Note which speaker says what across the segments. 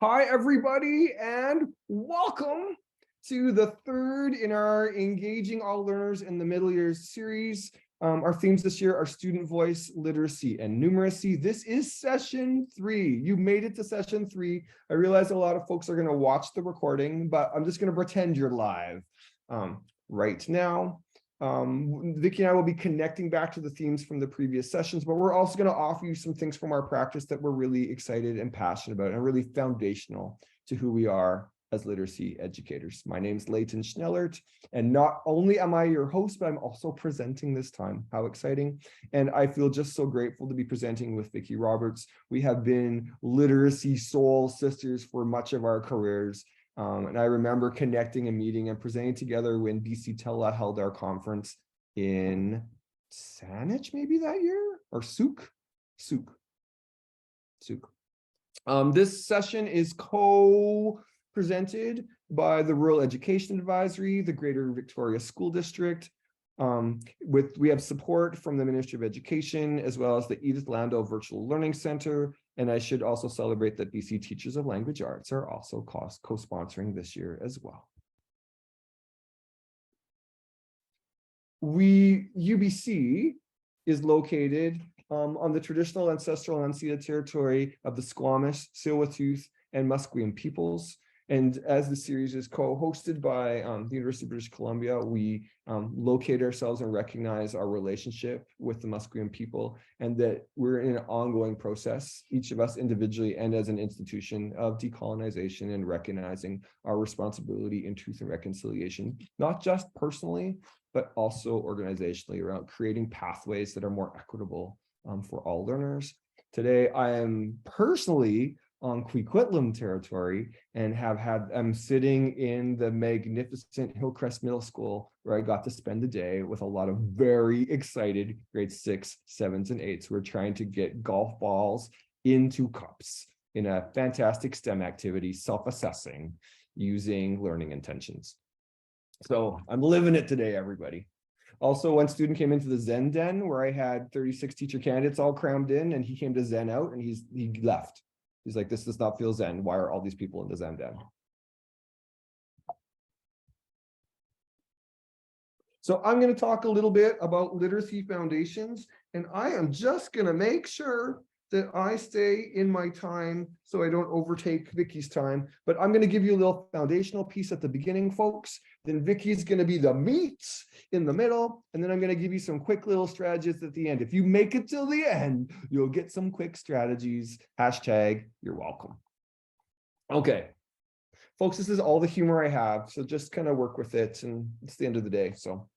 Speaker 1: Hi, everybody, and welcome to the third in our Engaging All Learners in the Middle Years series. Our themes this year are student voice, literacy, and numeracy. This is session 3. You made it to session 3. I realize a lot of folks are going to watch the recording, but I'm just going to pretend you're live right now. Vicki and I will be connecting back to the themes from the previous sessions, but we're also going to offer you some things from our practice that we're really excited and passionate about and really foundational to who we are as literacy educators. My name's Leighton Schnellert, and not only am I your host, but I'm also presenting this time. How exciting. And I feel just so grateful to be presenting with Vicki Roberts. We have been literacy soul sisters for much of our careers. And I remember connecting and meeting and presenting together when BC Tela held our conference in Saanich, maybe that year, or Souk. This session is co-presented by the Rural Education Advisory, the Greater Victoria School District. We have support from the Ministry of Education, as well as the Edith Landau Virtual Learning Center. And I should also celebrate that BC Teachers of Language Arts are also co-sponsoring this year as well. UBC is located on the traditional ancestral unceded territory of the Squamish, Tsleil-Waututh, and Musqueam peoples. And as the series is co-hosted by the University of British Columbia, we locate ourselves and recognize our relationship with the Musqueam people, and that we're in an ongoing process, each of us individually and as an institution, of decolonization and recognizing our responsibility in truth and reconciliation, not just personally, but also organizationally, around creating pathways that are more equitable for all learners. Today, I am personally on Coquitlam territory and I'm sitting in the magnificent Hillcrest Middle School, where I got to spend the day with a lot of very excited grade 6, 7s, and 8s who are trying to get golf balls into cups in a fantastic STEM activity, self-assessing using learning intentions. So I'm living it today, everybody. Also, one student came into the Zen Den where I had 36 teacher candidates all crammed in, and he came to Zen out and he left. He's like, this does not feel Zen. Why are all these people in the Zen Den? So I'm going to talk a little bit about literacy foundations, and I am just going to make sure that I stay in my time so I don't overtake Vicki's time. But I'm going to give you a little foundational piece at the beginning, folks. Then Vicki's going to be the meat in the middle, and then I'm going to give you some quick little strategies at the end. If you make it till the end, you'll get some quick strategies. Hashtag, you're welcome. Okay. Folks, this is all the humor I have, so just kind of work with it, and it's the end of the day. So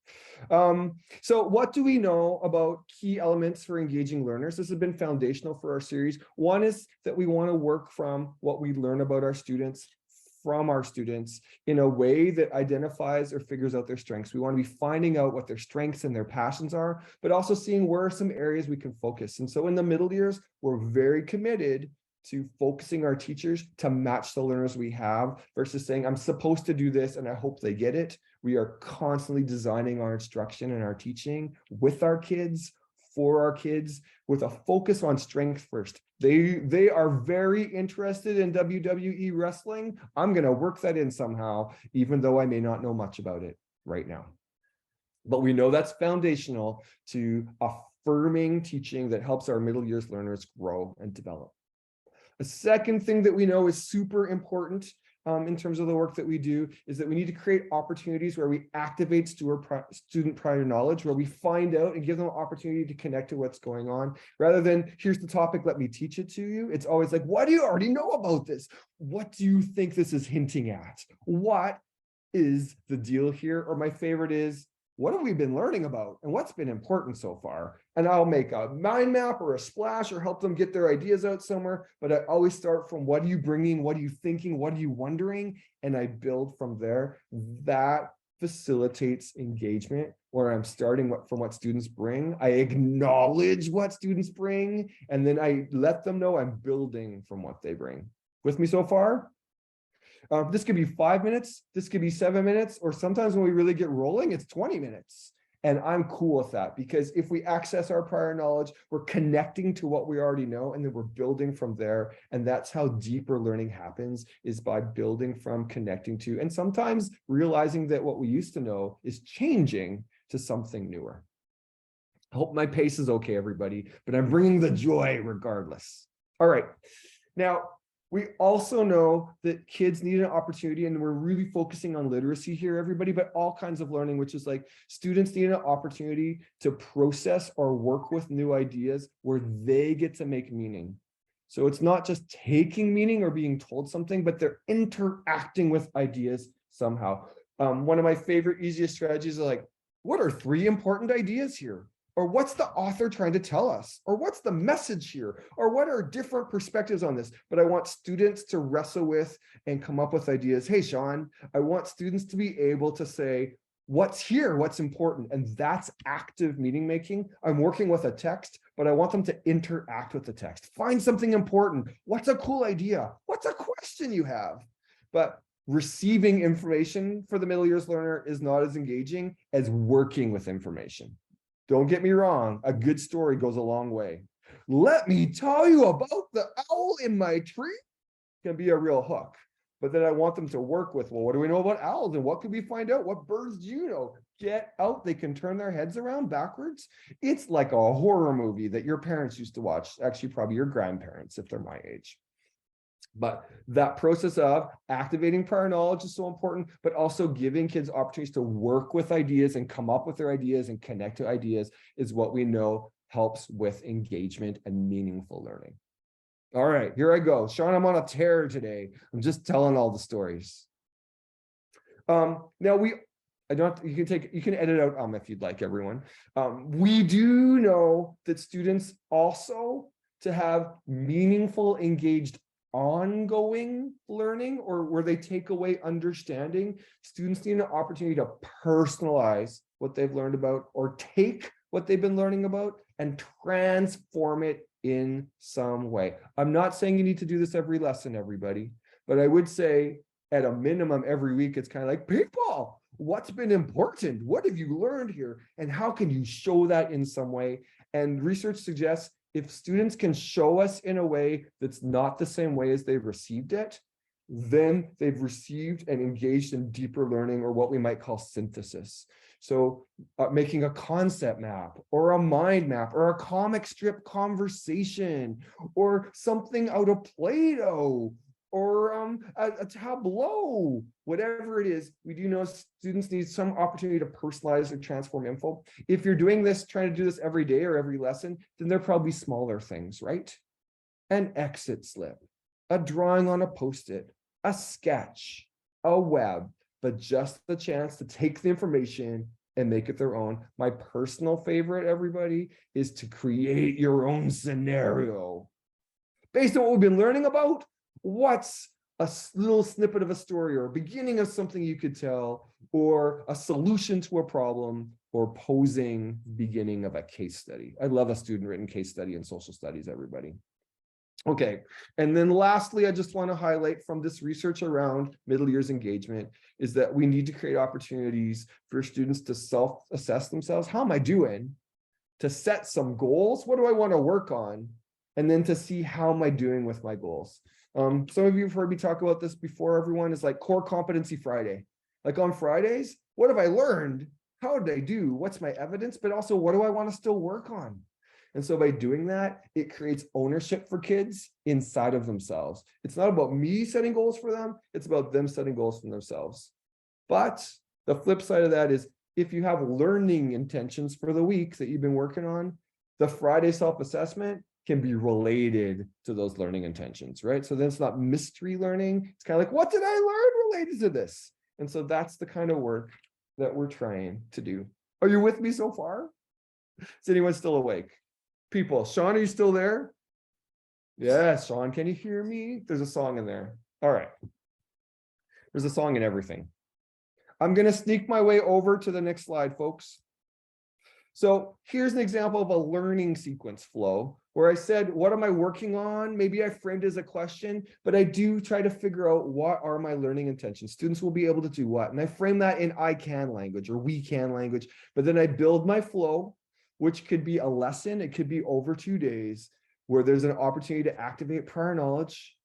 Speaker 1: what do we know about key elements for engaging learners? This has been foundational for our series. One is that we want to work from what we learn about our students from our students in a way that identifies or figures out their strengths. We want to be finding out what their strengths and their passions are, but also seeing where are some areas we can focus. And so in the middle years, we're very committed to focusing our teachers to match the learners we have versus saying, I'm supposed to do this and I hope they get it. We are constantly designing our instruction and our teaching with our kids, for our kids, with a focus on strength first. They are very interested in WWE wrestling. I'm going to work that in somehow, even though I may not know much about it right now. But we know that's foundational to affirming teaching that helps our middle years learners grow and develop. A second thing that we know is super important in terms of the work that we do is that we need to create opportunities where we activate student prior knowledge, where we find out and give them an opportunity to connect to what's going on, rather than here's the topic, let me teach it to you. It's always like, what do you already know about this? What do you think this is hinting at? What is the deal here? Or my favorite is, what have we been learning about and what's been important so far? And I'll make a mind map or a splash or help them get their ideas out somewhere. But I always start from what are you bringing? What are you thinking? What are you wondering? And I build from there. That facilitates engagement where I'm starting from what students bring. I acknowledge what students bring, and then I let them know I'm building from what they bring. With me so far? This could be 5 minutes, this could be 7 minutes, or sometimes when we really get rolling, it's 20 minutes. And I'm cool with that, because if we access our prior knowledge, we're connecting to what we already know, and then we're building from there. And that's how deeper learning happens, is by building from, connecting to, and sometimes realizing that what we used to know is changing to something newer. I hope my pace is okay, everybody, but I'm bringing the joy regardless. All right. Now, we also know that kids need an opportunity, and we're really focusing on literacy here, everybody, but all kinds of learning, which is like students need an opportunity to process or work with new ideas where they get to make meaning. So it's not just taking meaning or being told something, but they're interacting with ideas somehow. One of my favorite, easiest strategies is like, what are 3 important ideas here? Or what's the author trying to tell us? Or what's the message here? Or what are different perspectives on this? But I want students to wrestle with and come up with ideas. Hey, Sean, I want students to be able to say, what's here, what's important? And that's active meaning making. I'm working with a text, but I want them to interact with the text. Find something important. What's a cool idea? What's a question you have? But receiving information for the middle years learner is not as engaging as working with information. Don't get me wrong, a good story goes a long way. Let me tell you about the owl in my tree. Can be a real hook. But then I want them to work with, well, what do we know about owls, and what can we find out? What birds do you know? Get out. They can turn their heads around backwards. It's like a horror movie that your parents used to watch. Actually, probably your grandparents, if they're my age. But that process of activating prior knowledge is so important, but also giving kids opportunities to work with ideas and come up with their ideas and connect to ideas is what we know helps with engagement and meaningful learning. All right, here I go. Sean, I'm on a tear today. I'm just telling all the stories. Now you can edit out if you'd like, everyone. We do know that students also, to have meaningful, engaged ongoing learning, or where they take away understanding, students need an opportunity to personalize what they've learned about, or take what they've been learning about and transform it in some way. I'm not saying you need to do this every lesson, everybody, but I would say at a minimum every week, it's kind of like, people, what's been important? What have you learned here? And how can you show that in some way? And research suggests if students can show us in a way that's not the same way as they've received it, then they've received and engaged in deeper learning, or what we might call synthesis. So making a concept map, or a mind map, or a comic strip conversation, or something out of Play-Doh, or a tableau, whatever it is, we do know students need some opportunity to personalize or transform info. If you're doing this, trying to do this every day or every lesson, then they're probably smaller things, right? An exit slip, a drawing on a Post-it, a sketch, a web, but just the chance to take the information and make it their own. My personal favorite, everybody, is to create your own scenario. Based on what we've been learning about, what's a little snippet of a story, or a beginning of something you could tell, or a solution to a problem, or posing beginning of a case study. I love a student-written case study in social studies, everybody. Okay, and then lastly, I just want to highlight from this research around middle years engagement is that we need to create opportunities for students to self-assess themselves. How am I doing? To set some goals. What do I want to work on? And then to see how am I doing with my goals. Some of you have heard me talk about this before, everyone, is like Core Competency Friday. Like on Fridays, what have I learned? How did I do? What's my evidence? But also, what do I want to still work on? And so by doing that, it creates ownership for kids inside of themselves. It's not about me setting goals for them. It's about them setting goals for themselves. But the flip side of that is, if you have learning intentions for the week that you've been working on, the Friday self-assessment can be related to those learning intentions, right? So then it's not mystery learning. It's kind of like, what did I learn related to this? And so that's the kind of work that we're trying to do. Are you with me so far? Is anyone still awake? People, Sean, are you still there? Yes, Sean, can you hear me? There's a song in there. All right. There's a song in everything. I'm going to sneak my way over to the next slide, folks. So here's an example of a learning sequence flow where I said, what am I working on? Maybe I framed it as a question, but I do try to figure out what are my learning intentions. Students will be able to do what? And I frame that in I can language or we can language, but then I build my flow, which could be a lesson. It could be over 2 days where there's an opportunity to activate prior knowledge.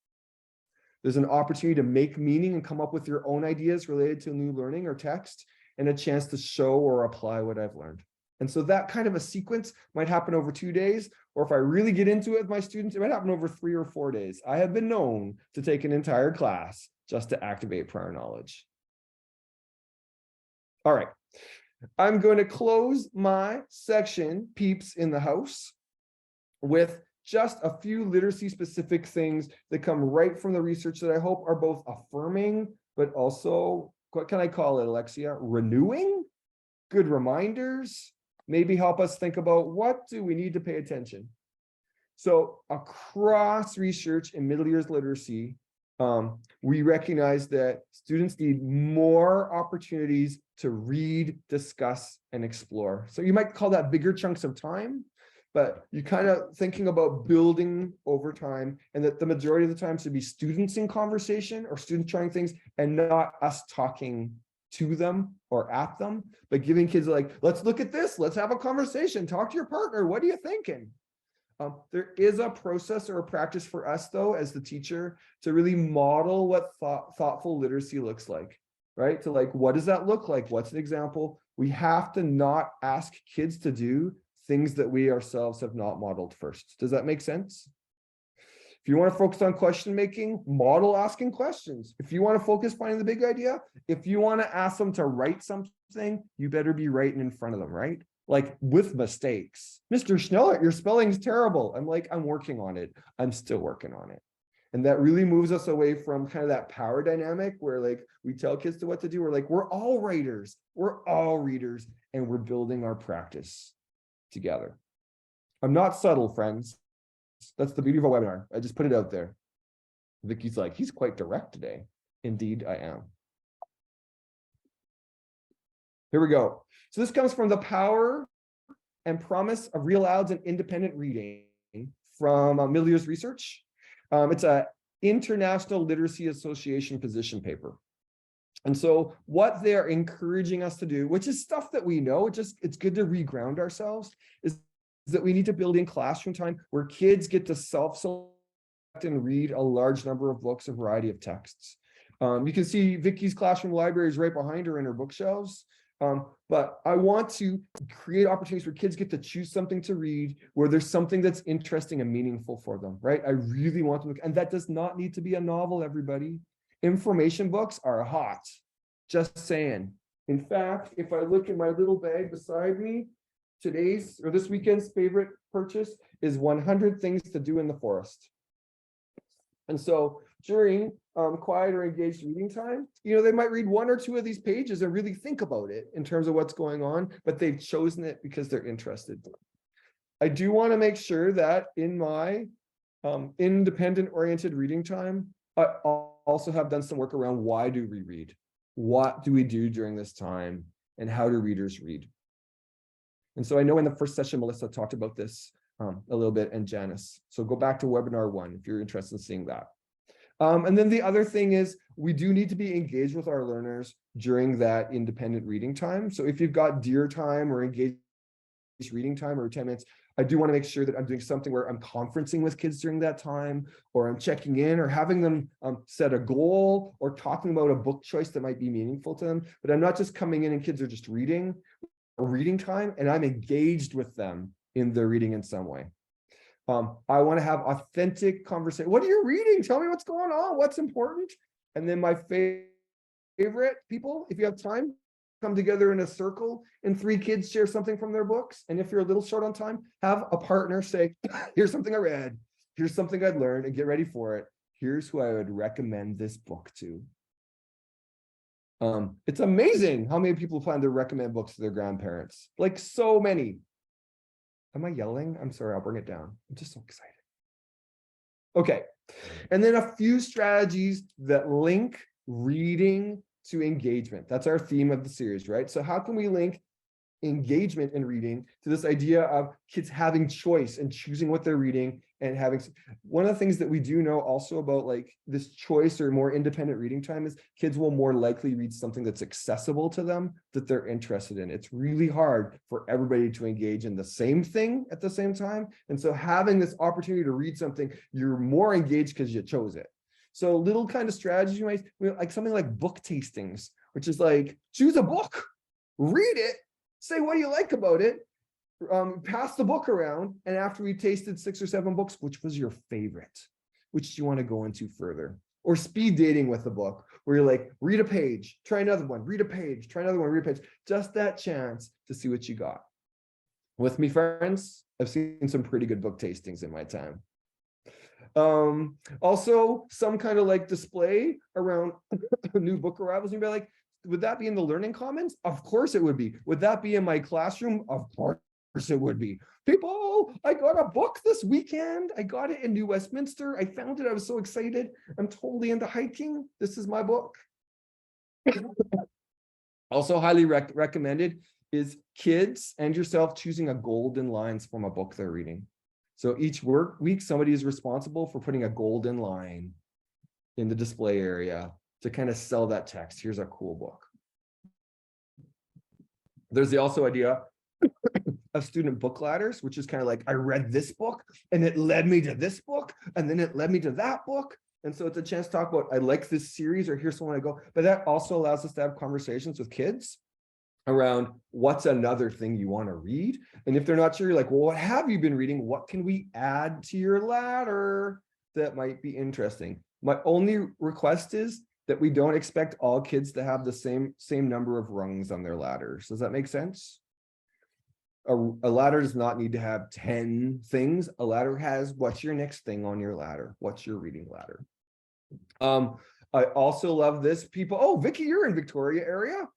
Speaker 1: There's an opportunity to make meaning and come up with your own ideas related to new learning or text, and a chance to show or apply what I've learned. And so that kind of a sequence might happen over 2 days, or if I really get into it with my students, it might happen over 3 or 4 days. I have been known to take an entire class just to activate prior knowledge. All right, I'm going to close my section, Peeps in the House, with just a few literacy specific things that come right from the research that I hope are both affirming, but also, what can I call it, Alexia? Renewing? Good reminders, maybe help us think about what do we need to pay attention. So across research in middle years literacy, we recognize that students need more opportunities to read, discuss, and explore. So you might call that bigger chunks of time, but you're kind of thinking about building over time, and that the majority of the time should be students in conversation or students trying things and not us talking to them or at them, but giving kids like, let's look at this, let's have a conversation, talk to your partner, what are you thinking? There is a process or a practice for us though, as the teacher, to really model what thoughtful literacy looks like, right? To like, what does that look like? What's an example? We have to not ask kids to do things that we ourselves have not modeled first. Does that make sense? If you want to focus on question making, model asking questions. If you want to focus finding the big idea, if you want to ask them to write something, you better be writing in front of them, right? Like with mistakes. Mr. Schneller, your spelling's terrible. I'm like, I'm working on it. I'm still working on it. And that really moves us away from kind of that power dynamic where like we tell kids to what to do. We're like, we're all writers, we're all readers, and we're building our practice together. I'm not subtle, friends. That's the beauty of a webinar. I just put it out there. Vicky's like, he's quite direct today. Indeed, I am. Here we go. So this comes from The Power and Promise of Real Louds and Independent Reading from Middle Years Research. It's an International Literacy Association position paper. And so what they're encouraging us to do, which is stuff that we know, it's good to reground ourselves, is that we need to build in classroom time where kids get to self-select and read a large number of books, a variety of texts. You can see Vicky's classroom library is right behind her in her bookshelves. But I want to create opportunities where kids get to choose something to read, where there's something that's interesting and meaningful for them, right? I really want them to, and that does not need to be a novel, everybody. Information books are hot, just saying. In fact, if I look in my little bag beside me, today's or this weekend's favorite purchase is 100 Things to Do in the Forest. And so during quiet or engaged reading time, you know, they might read 1 or 2 of these pages and really think about it in terms of what's going on, but they've chosen it because they're interested. I do want to make sure that in my independent oriented reading time, I also have done some work around why do we read? What do we do during this time? And how do readers read? And so I know in the first session, Melissa talked about this a little bit, and Janice. So go back to webinar 1 if you're interested in seeing that. And then the other thing is we do need to be engaged with our learners during that independent reading time. So if you've got dear time or engaged reading time or 10 minutes, I do want to make sure that I'm doing something where I'm conferencing with kids during that time, or I'm checking in or having them set a goal or talking about a book choice that might be meaningful to them. But I'm not just coming in and kids are just reading or reading time, and I'm engaged with them in their reading in some way. I want to have authentic conversation. What are you reading? Tell me what's going on. What's important? And then my favorite people, if you have time, come together in a circle and 3 kids share something from their books. And if you're a little short on time, have a partner say, here's something I read. Here's something I'd learned, and get ready for it. Here's who I would recommend this book to. It's amazing how many people plan to recommend books to their grandparents. Like so many. Am I yelling? I'm sorry, I'll bring it down. I'm just so excited. Okay, and then a few strategies that link reading to engagement. That's our theme of the series, right? So how can we link engagement in reading to this idea of kids having choice and choosing what they're reading and having. One of the things that we do know also about like this choice or more independent reading time is kids will more likely read something that's accessible to them, that they're interested in. It's really hard for everybody to engage in the same thing at the same time. And so having this opportunity to read something, you're more engaged because you chose it. So little kind of strategies you might, like something like book tastings, which is like, choose a book, read it, say what do you like about it, pass the book around, and after we tasted 6 or 7 books, which was your favorite? Which do you want to go into further? Or speed dating with the book, where you're like, read a page, try another one, read a page, try another one, read a page. Just that chance to see what you got. With me, friends, I've seen some pretty good book tastings in my time. Also, some kind of like display around new book arrivals. You'd be like, would that be in the Learning Commons? Of course it would be. Would that be in my classroom? Of course it would be. People, I got a book this weekend. I got it in New Westminster. I found it. I was so excited. I'm totally into hiking. This is my book. Also highly recommended is kids and yourself choosing a golden lines from a book they're reading. So each work week, somebody is responsible for putting a golden line in the display area to kind of sell that text. Here's a cool book. There's the also idea of student book ladders, which is kind of like, I read this book and it led me to this book and then it led me to that book. And so it's a chance to talk about, I like this series, or here's someone I go. But that also allows us to have conversations with kids around what's another thing you want to read. And if they're not sure, you're like, well, what have you been reading? What can we add to your ladder that might be interesting? My only request is that we don't expect all kids to have the same number of rungs on their ladders. Does that make sense? A ladder does not need to have 10 things. A ladder has, what's your next thing on your ladder? What's your reading ladder? I also love this, people. Oh, Vicki, you're in Victoria area.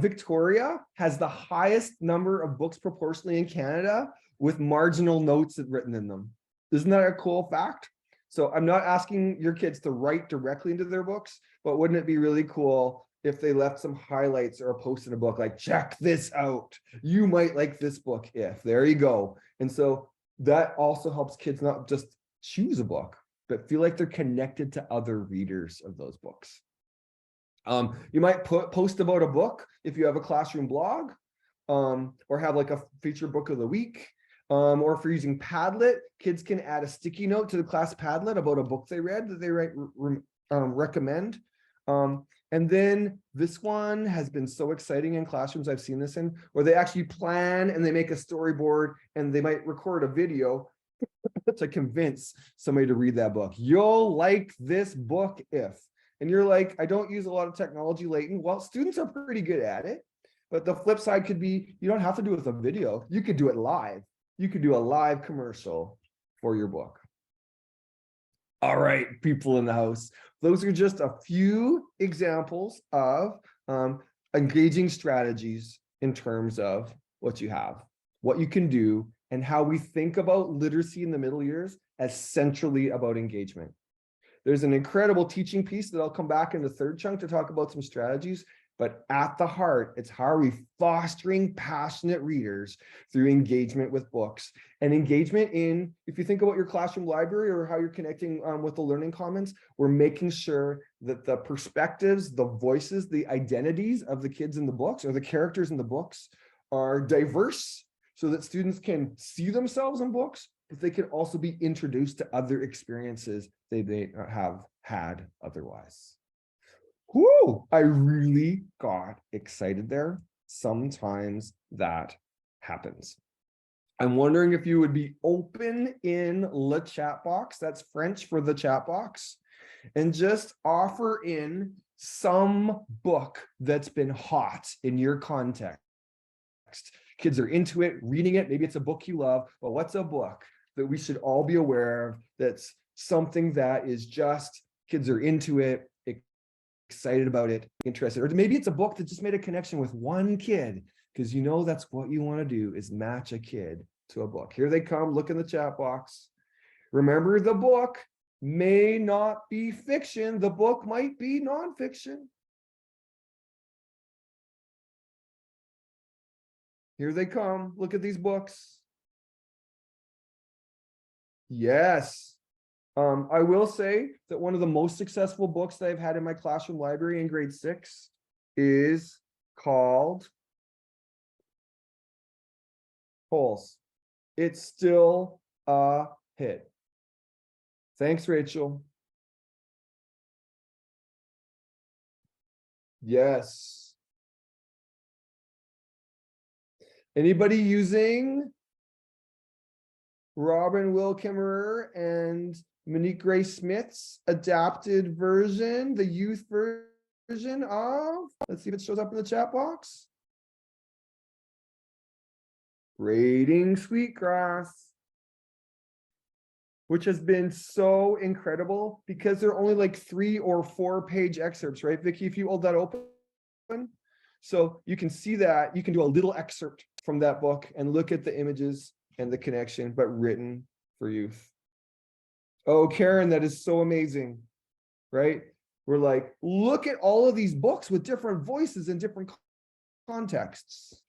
Speaker 1: Victoria has the highest number of books proportionally in Canada with marginal notes written in them. Isn't that a cool fact? So I'm not asking your kids to write directly into their books, but wouldn't it be really cool if they left some highlights or a post in a book like, check this out, you might like this book if, there you go. And so that also helps kids not just choose a book, but feel like they're connected to other readers of those books. You might post about a book if you have a classroom blog, or have like a feature book of the week. Or if you're using Padlet, kids can add a sticky note to the class Padlet about a book they read that they recommend. And then this one has been so exciting in classrooms I've seen this in, where they actually plan and they make a storyboard and they might record a video to convince somebody to read that book. You'll like this book if. And you're like, I don't use a lot of technology, Leighton. Well, students are pretty good at it. But the flip side could be, you don't have to do it with a video. You could do it live. You could do a live commercial for your book. All right, people in the house. Those are just a few examples of engaging strategies in terms of what you have, what you can do, and how we think about literacy in the middle years as centrally about engagement. There's an incredible teaching piece that I'll come back in the third chunk to talk about some strategies, but at the heart, it's how are we fostering passionate readers through engagement with books and engagement in, if you think about your classroom library or how you're connecting with the Learning Commons, we're making sure that the perspectives, the voices, the identities of the kids in the books or the characters in the books are diverse so that students can see themselves in books, but they can also be introduced to other experiences they may not have had otherwise. Whoo, I really got excited there. Sometimes that happens. I'm wondering if you would be open in le chat box, that's French for the chat box, and just offer in some book that's been hot in your context. Kids are into it, reading it, maybe it's a book you love, but what's a book that we should all be aware of that's something that is just, kids are into it, excited about it, interested, or maybe it's a book that just made a connection with one kid, because you know that's what you want to do is match a kid to a book. Here they come, look in the chat box. Remember, the book may not be fiction, the book might be nonfiction. Here they come. Look at these books. Yes. I will say that one of the most successful books that I've had in my classroom library in grade 6 is called Holes. It's still a hit. Thanks, Rachel. Yes. Anybody using Robin Wilkemmer and Monique Gray Smith's adapted version, the youth version of, let's see if it shows up in the chat box. Braiding Sweetgrass, which has been so incredible because they're only like 3 or 4 page excerpts, right, Vicki? If you hold that open, so you can see that you can do a little excerpt from that book and look at the images and the connection, but written for youth. Oh, Karen, that is so amazing, right? We're like, look at all of these books with different voices and different contexts.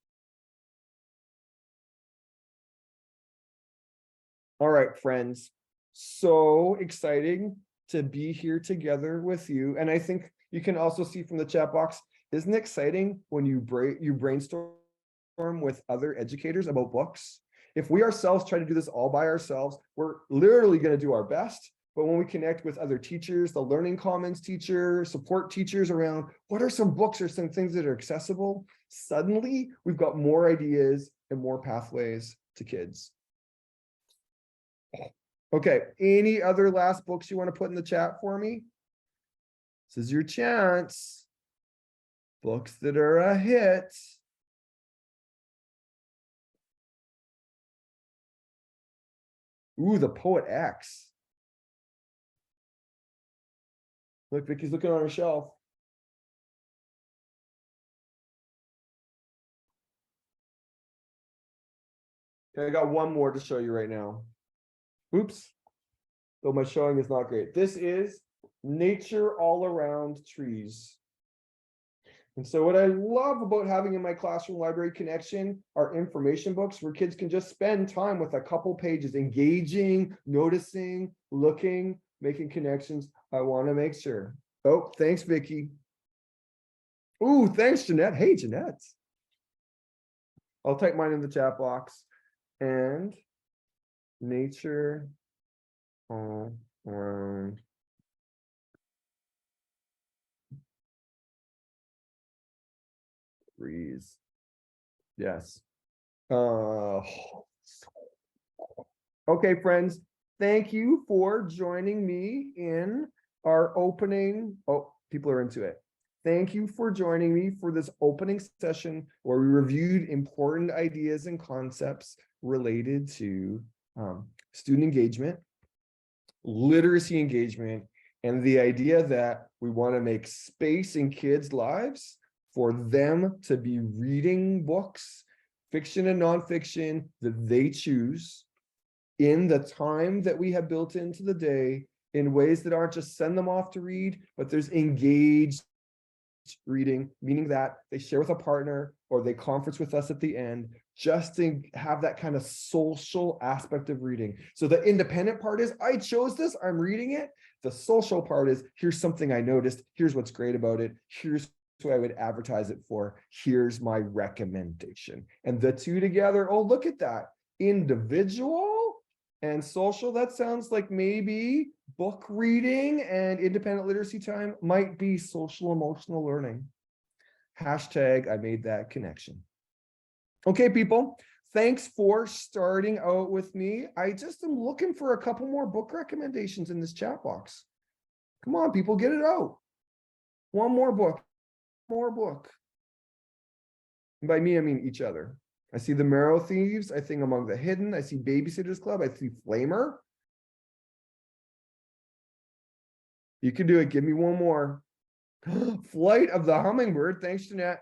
Speaker 1: All right, friends, so exciting to be here together with you. And I think you can also see from the chat box, isn't it exciting when you brainstorm with other educators about books? If we ourselves try to do this all by ourselves, we're literally going to do our best. But when we connect with other teachers, the Learning Commons teacher, support teachers around, what are some books or some things that are accessible? Suddenly, we've got more ideas and more pathways to kids. Okay, any other last books you want to put in the chat for me? This is your chance. Books that are a hit. Ooh, The Poet X. Look, Vicki's looking on her shelf. Okay, I got one more to show you right now. Oops. Though my showing is not great. This is Nature All Around Trees. And so what I love about having in my classroom library connection are information books where kids can just spend time with a couple pages, engaging, noticing, looking, making connections. I want to make sure. Oh, thanks, Vicki. Ooh, thanks, Jeanette. Hey, Jeanette. I'll type mine in the chat box. And Nature All Around Trees. Yes. Okay, friends, thank you for joining me in our opening. Oh, people are into it. Thank you for joining me for this opening session where we reviewed important ideas and concepts related to student engagement, literacy engagement, and the idea that we want to make space in kids' lives for them to be reading books, fiction and nonfiction, that they choose in the time that we have built into the day in ways that aren't just send them off to read, but there's engaged reading, meaning that they share with a partner or they conference with us at the end, just to have that kind of social aspect of reading. So the independent part is, I chose this, I'm reading it. The social part is, here's something I noticed, here's what's great about it, here's who I would advertise it for, here's my recommendation. And the two together, oh, look at that. Individual and social, that sounds like maybe book reading and independent literacy time might be social emotional learning. Hashtag I made that connection. Okay, people, thanks for starting out with me. I just am looking for a couple more book recommendations in this chat box. Come on, people, get it out. One more book. More book. And by me, I mean each other. I see The Marrow Thieves, I think Among the Hidden. I see Babysitter's Club. I see Flamer. You can do it. Give me one more. Flight of the Hummingbird. Thanks, Jeanette.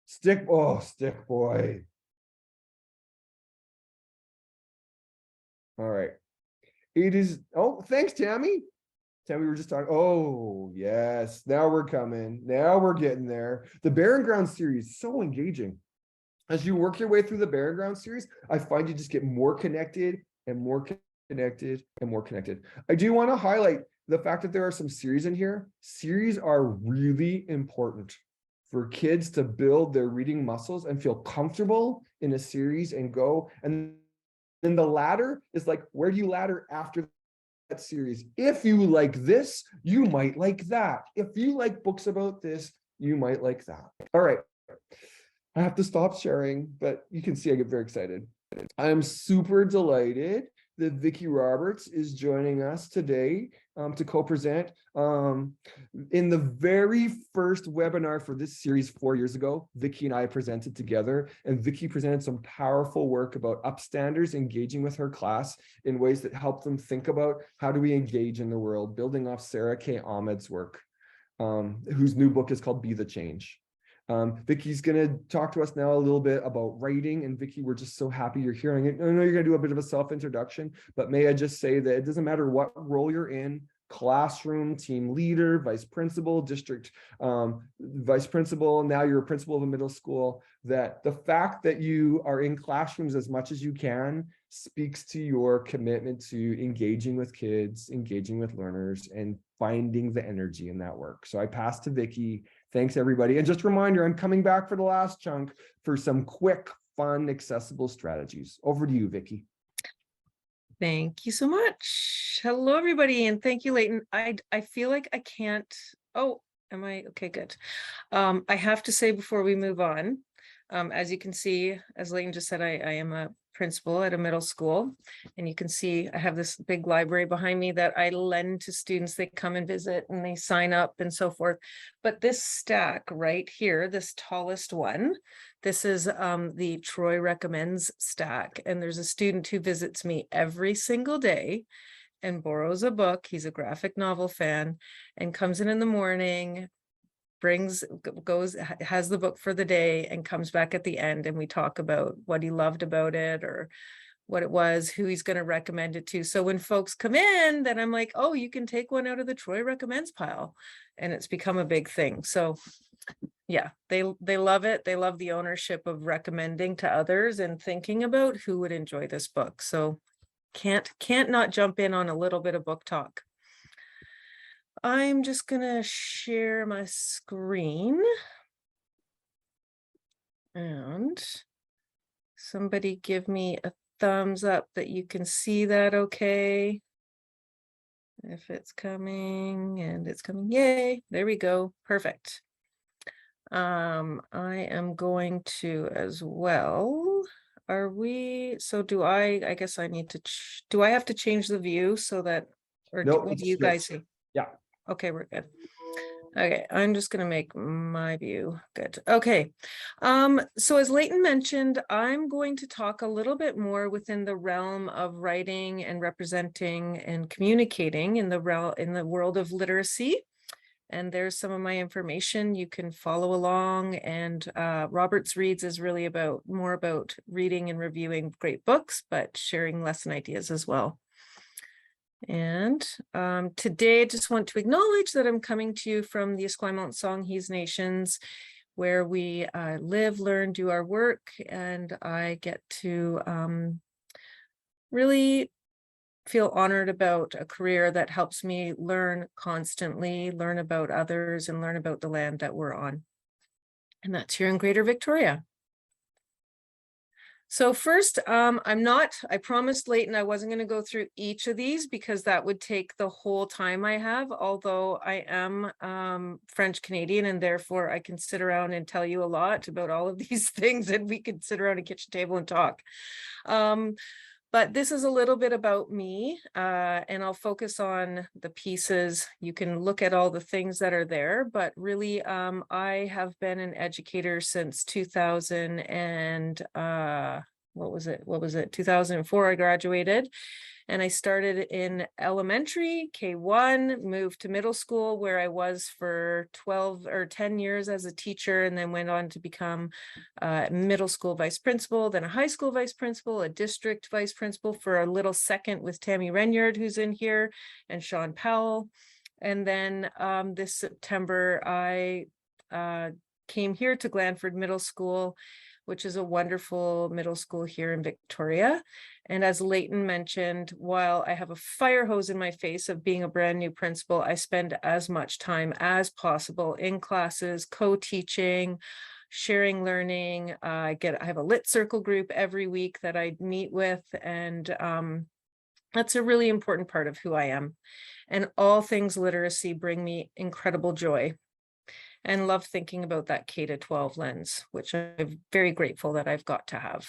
Speaker 1: Stick Boy. All right. It is. Oh, thanks, Tammy. Tammy, we were just talking. Oh, yes. Now we're coming. Now we're getting there. The Barren Ground series, so engaging. As you work your way through the background series, I find you just get more connected and more connected and more connected. I do want to highlight the fact that there are some series in here. Series are really important for kids to build their reading muscles and feel comfortable in a series and go. And then the ladder is like, where do you ladder after that series? If you like this, you might like that. If you like books about this, you might like that. All right. I have to stop sharing, but you can see I get very excited. I'm super delighted that Vicki Roberts is joining us today to co-present. In the very first webinar for this series 4 years ago, Vicki and I presented together, and Vicki presented some powerful work about upstanders engaging with her class in ways that help them think about how do we engage in the world, building off Sarah K. Ahmed's work, whose new book is called Be the Change. Vicki's going to talk to us now a little bit about writing. And Vicki, we're just so happy you're hearing it. I know you're going to do a bit of a self-introduction, but may I just say that it doesn't matter what role you're in, classroom, team leader, vice principal, district vice principal, now you're a principal of a middle school, that the fact that you are in classrooms as much as you can speaks to your commitment to engaging with kids, engaging with learners, and finding the energy in that work. So I pass to Vicki. Thanks, everybody. And just a reminder, I'm coming back for the last chunk for some quick, fun, accessible strategies. Over to you, Vicki.
Speaker 2: Thank you so much. Hello, everybody, and thank you, Leighton. I feel like I can't. Oh, am I? Okay, good. I have to say before we move on, as you can see, as Leighton just said, I am a principal at a middle school, and you can see I have this big library behind me that I lend to students. They come and visit and they sign up and so forth. But this stack right here, this tallest one, this is the Troy Recommends stack. And there's a student who visits me every single day and borrows a book. He's a graphic novel fan and comes in the morning, has the book for the day and comes back at the end, and we talk about what he loved about it or what it was, who he's going to recommend it to. So when folks come in, then I'm like, oh, you can take one out of the Troy Recommends pile. And it's become a big thing. So yeah, they love it. They love the ownership of recommending to others and thinking about who would enjoy this book. So can't not jump in on a little bit of book talk. I'm just gonna share my screen, and somebody give me a thumbs up that you can see that okay. If it's coming, and it's coming, yay, there we go, perfect. I am going to as well. Are we, so do I guess I need to, do I have to change the view so that, or
Speaker 1: Nope,
Speaker 2: what do you guys see?
Speaker 1: Yeah.
Speaker 2: Okay, we're good. Okay, I'm just going to make my view good. Okay, so as Leighton mentioned, I'm going to talk a little bit more within the realm of writing and representing and communicating in the world of literacy. And there's some of my information. You can follow along. And Roberts Reads is really more about reading and reviewing great books, but sharing lesson ideas as well. And today I just want to acknowledge that I'm coming to you from the Esquimalt Songhees Nations, where we live, learn, do our work, and I get to really feel honored about a career that helps me learn constantly, learn about others, and learn about the land that we're on. And that's here in Greater Victoria. So first, I promised Leighton I wasn't going to go through each of these because that would take the whole time I have, although I am French Canadian and therefore I can sit around and tell you a lot about all of these things and we could sit around a kitchen table and talk. But this is a little bit about me, and I'll focus on the pieces. You can look at all the things that are there, but really I have been an educator since 2000 and what was it? 2004 I graduated. And I started in elementary, K1, moved to middle school where I was for 12 or 10 years as a teacher, and then went on to become middle school vice principal, then a high school vice principal, a district vice principal for a little second with Tammy Renyard, who's in here, and Sean Powell. And then this September, I came here to Glanford Middle School, which is a wonderful middle school here in Victoria. And as Leighton mentioned, while I have a fire hose in my face of being a brand new principal, I spend as much time as possible in classes, co-teaching, sharing learning. I have a lit circle group every week that I meet with, and that's a really important part of who I am. And all things literacy bring me incredible joy, and love thinking about that K-12 lens, which I'm very grateful that I've got to have.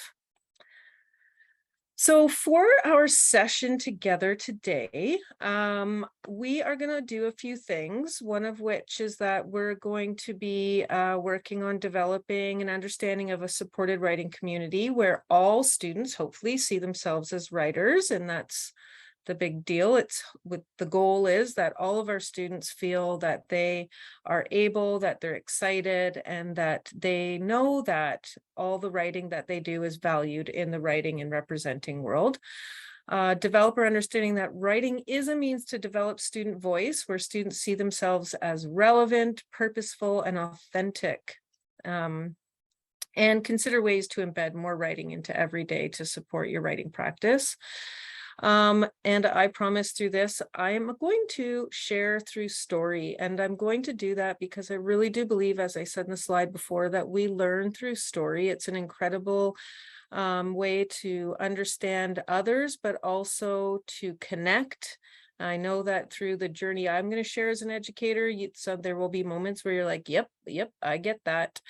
Speaker 2: So for our session together today, we are going to do a few things, one of which is that we're going to be working on developing an understanding of a supported writing community where all students hopefully see themselves as writers, and that's the big deal. It's what the goal is, that all of our students feel that they are able, that they're excited, and that they know that all the writing that they do is valued in the writing and representing world. Developer understanding that writing is a means to develop student voice, where students see themselves as relevant, purposeful, and authentic. And consider ways to embed more writing into every day to support your writing practice. And I promise through this, I am going to share through story, and I'm going to do that because I really do believe, as I said in the slide before, that we learn through story. It's an incredible way to understand others, but also to connect. I know that through the journey I'm going to share as an educator, so there will be moments where you're like, yep, I get that.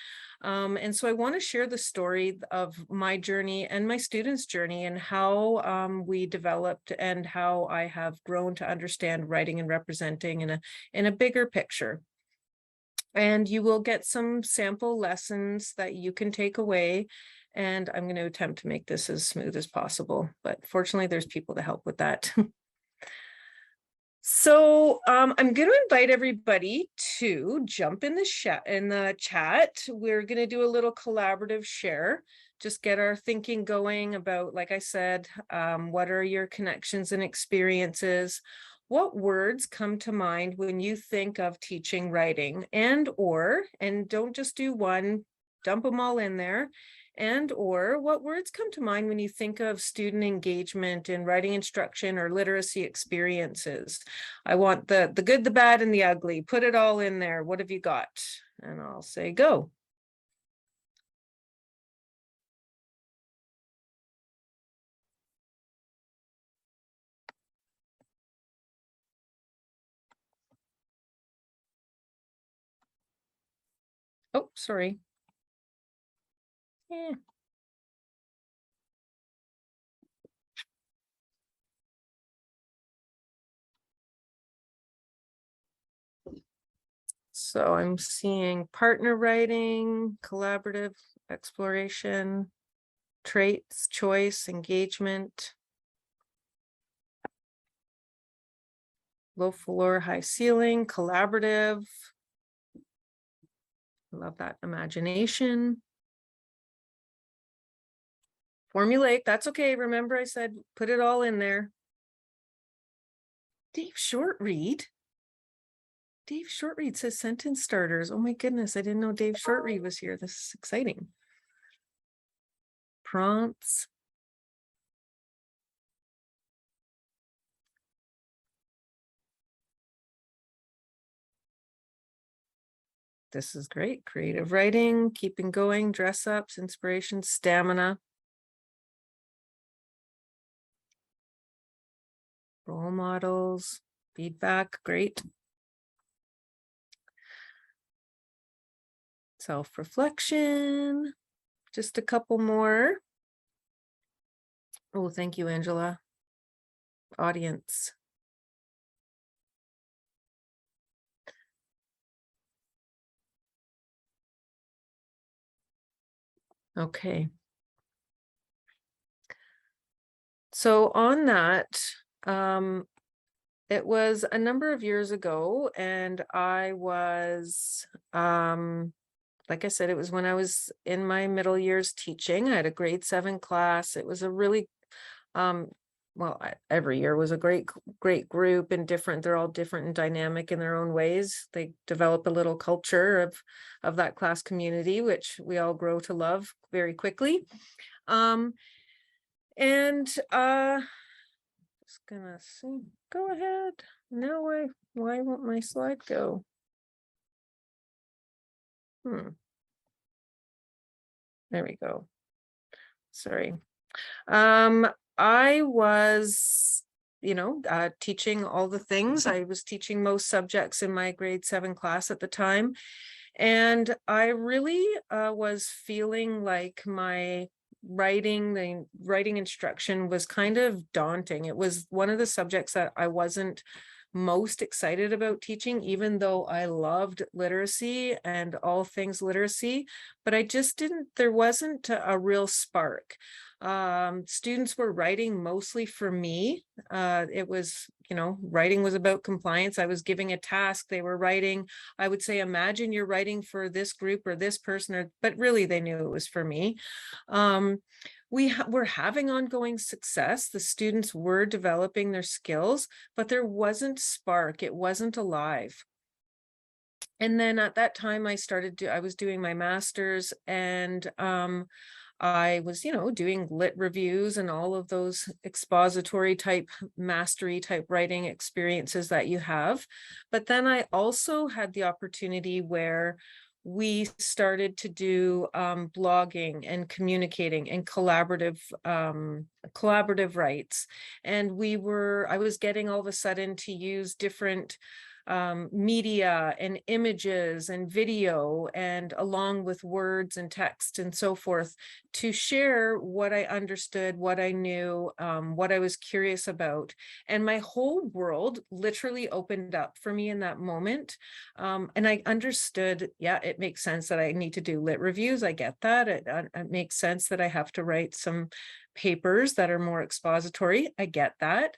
Speaker 2: And so I want to share the story of my journey and my students' journey, and how we developed and how I have grown to understand writing and representing in a bigger picture. And you will get some sample lessons that you can take away. And I'm going to attempt to make this as smooth as possible, but fortunately there's people to help with that. So I'm going to invite everybody to jump in the chat. We're going to do a little collaborative share, just get our thinking going about, like I said, what are your connections and experiences? What words come to mind when you think of teaching writing, and don't just do one, dump them all in there. And or what words come to mind when you think of student engagement in writing instruction or literacy experiences? I want the good, the bad, and the ugly. Put it all in there. What have you got? And I'll say go. Oh, sorry. Yeah. So I'm seeing partner writing, collaborative exploration, traits, choice, engagement, low floor, high ceiling, collaborative. I love that. Imagination. Formulate, that's okay. Remember I said, put it all in there. Dave Shortreed. Dave Shortreed says sentence starters. Oh my goodness, I didn't know Dave Shortreed was here. This is exciting. Prompts. This is great. Creative writing, keeping going, dress ups, inspiration, stamina. Role models, feedback, great. Self-reflection, just a couple more. Oh, thank you, Angela. Audience. Okay. So on that, it was a number of years ago, and I was, like I said, it was when I was in my middle years teaching. I had a grade 7 class. It was a really well, every year was a great group and different. They're all different and dynamic in their own ways. They develop a little culture of that class community, which we all grow to love very quickly. And just gonna see, go ahead. Now why won't my slide go? There we go. Sorry. I was, teaching all the things. I was teaching most subjects in my grade 7 class at the time. And I really was feeling like the writing instruction was kind of daunting. It was one of the subjects that I wasn't most excited about teaching, even though I loved literacy and all things literacy, but there wasn't a real spark. Students were writing mostly for me. It was, writing was about compliance. I was giving a task, they were writing. I would say, imagine you're writing for this group or this person, but really they knew it was for me. We were having ongoing success. The students were developing their skills, but there wasn't spark. It wasn't alive. And then at that time I was doing my master's, and I was, doing lit reviews and all of those expository type, mastery type writing experiences that you have. But then I also had the opportunity where we started to do blogging and communicating and collaborative rights. And I was getting all of a sudden to use different media and images and video, and along with words and text and so forth, to share what I understood, what I knew, what I was curious about. And my whole world literally opened up for me in that moment. And I understood, yeah, it makes sense that I need to do lit reviews. I get that. It makes sense that I have to write some papers that are more expository. I get that.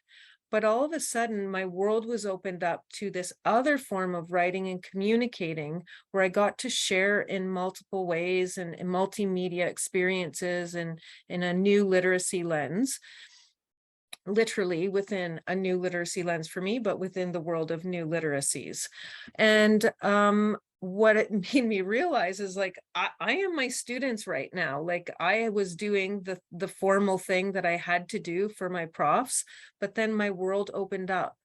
Speaker 2: But all of a sudden, my world was opened up to this other form of writing and communicating, where I got to share in multiple ways and in multimedia experiences and in a new literacy lens, literally within a new literacy lens for me, but within the world of new literacies. And what it made me realize is, like, I am my students right now. Like, I was doing the formal thing that I had to do for my profs, but then my world opened up.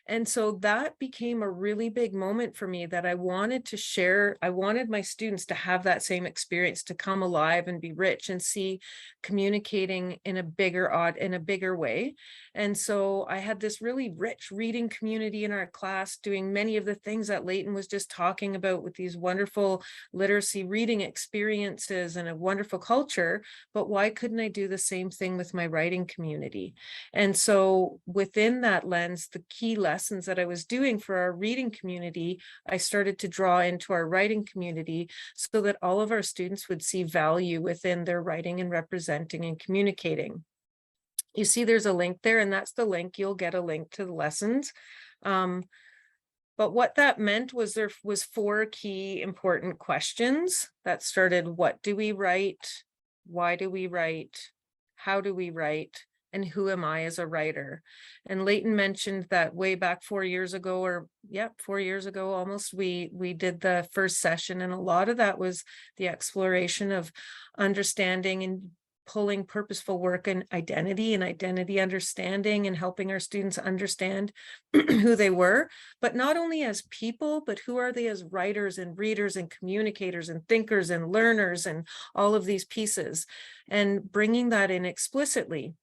Speaker 2: And so that became a really big moment for me that I wanted to share. I wanted my students to have that same experience, to come alive and be rich and see communicating in a bigger way. And so I had this really rich reading community in our class, doing many of the things that Leighton was just talking about, with these wonderful literacy reading experiences and a wonderful culture. But why couldn't I do the same thing with my writing community? And so within that lens, the key lessons that I was doing for our reading community, I started to draw into our writing community, so that all of our students would see value within their writing and representing and communicating. You see there's a link there, and that's the link. You'll get a link to the lessons. But what that meant was there was 4 key important questions that started: what do we write? Why do we write? How do we write? And who am I as a writer? And Leighton mentioned that way back 4 years ago, 4 years ago almost, we did the first session, and a lot of that was the exploration of understanding and pulling purposeful work and identity understanding, and helping our students understand who they were, but not only as people, but who are they as writers and readers and communicators and thinkers and learners and all of these pieces, and bringing that in explicitly.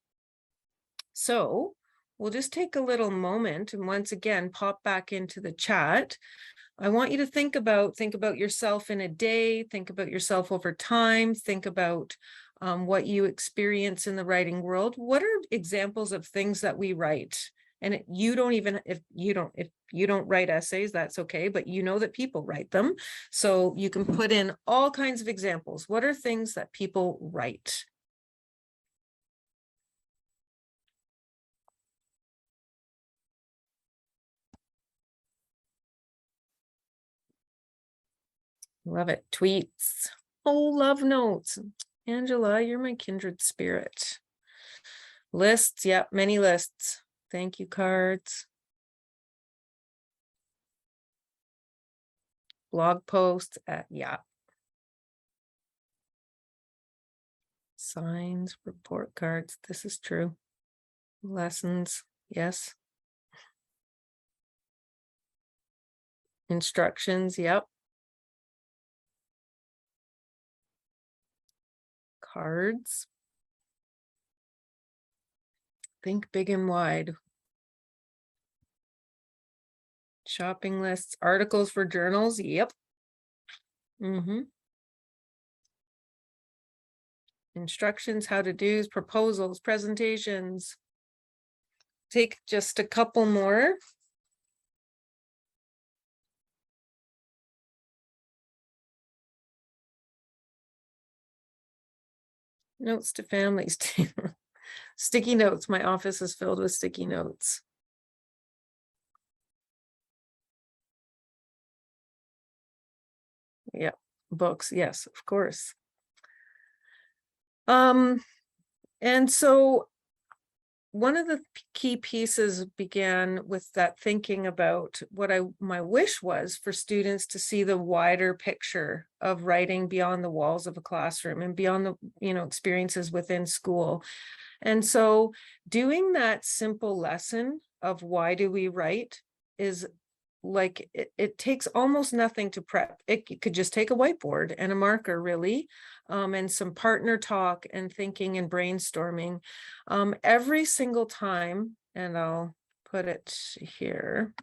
Speaker 2: So we'll just take a little moment and once again pop back into the chat. I want you to think about yourself in a day, think about yourself over time, think about what you experience in the writing world. What are examples of things that we write? And if you don't write essays, that's okay, but you know that people write them. So you can put in all kinds of examples. What are things that people write? Love it. Tweets. Oh, love notes. Angela, you're my kindred spirit. Lists, yep, many lists. Thank you cards. Blog posts, yeah. Signs, report cards, this is true. Lessons, yes. Instructions, yep. Cards. Think big and wide. Shopping lists, articles for journals, yep. Instructions, how to do's, proposals, presentations. Take just a couple more. Notes to families. Sticky notes. My office is filled with sticky notes. Yeah, books. Yes, of course. And so one of the key pieces began with that thinking about what my wish was for students to see the wider picture of writing beyond the walls of a classroom and beyond the experiences within school. And so doing that simple lesson of why do we write is like it takes almost nothing to prep. It could just take a whiteboard and a marker, really, and some partner talk and thinking and brainstorming every single time. And I'll put it here.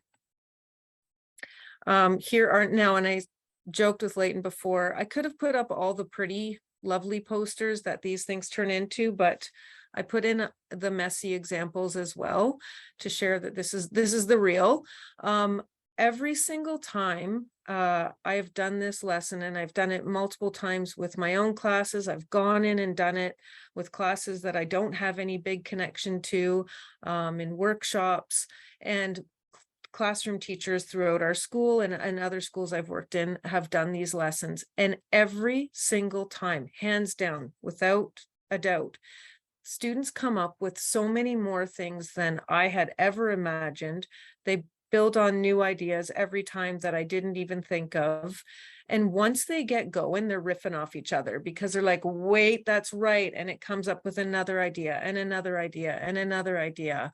Speaker 2: Here are now, and I joked with Leighton before, I could have put up all the pretty, lovely posters that these things turn into, but I put in the messy examples as well to share that this is the real. Every single time I've done this lesson, and I've done it multiple times with my own classes. I've gone in and done it with classes that I don't have any big connection to, in workshops, and classroom teachers throughout our school and other schools I've worked in have done these lessons. And every single time, hands down, without a doubt, students come up with so many more things than I had ever imagined. They build on new ideas every time that I didn't even think of. And once they get going, they're riffing off each other because they're like, wait, that's right. And it comes up with another idea and another idea and another idea.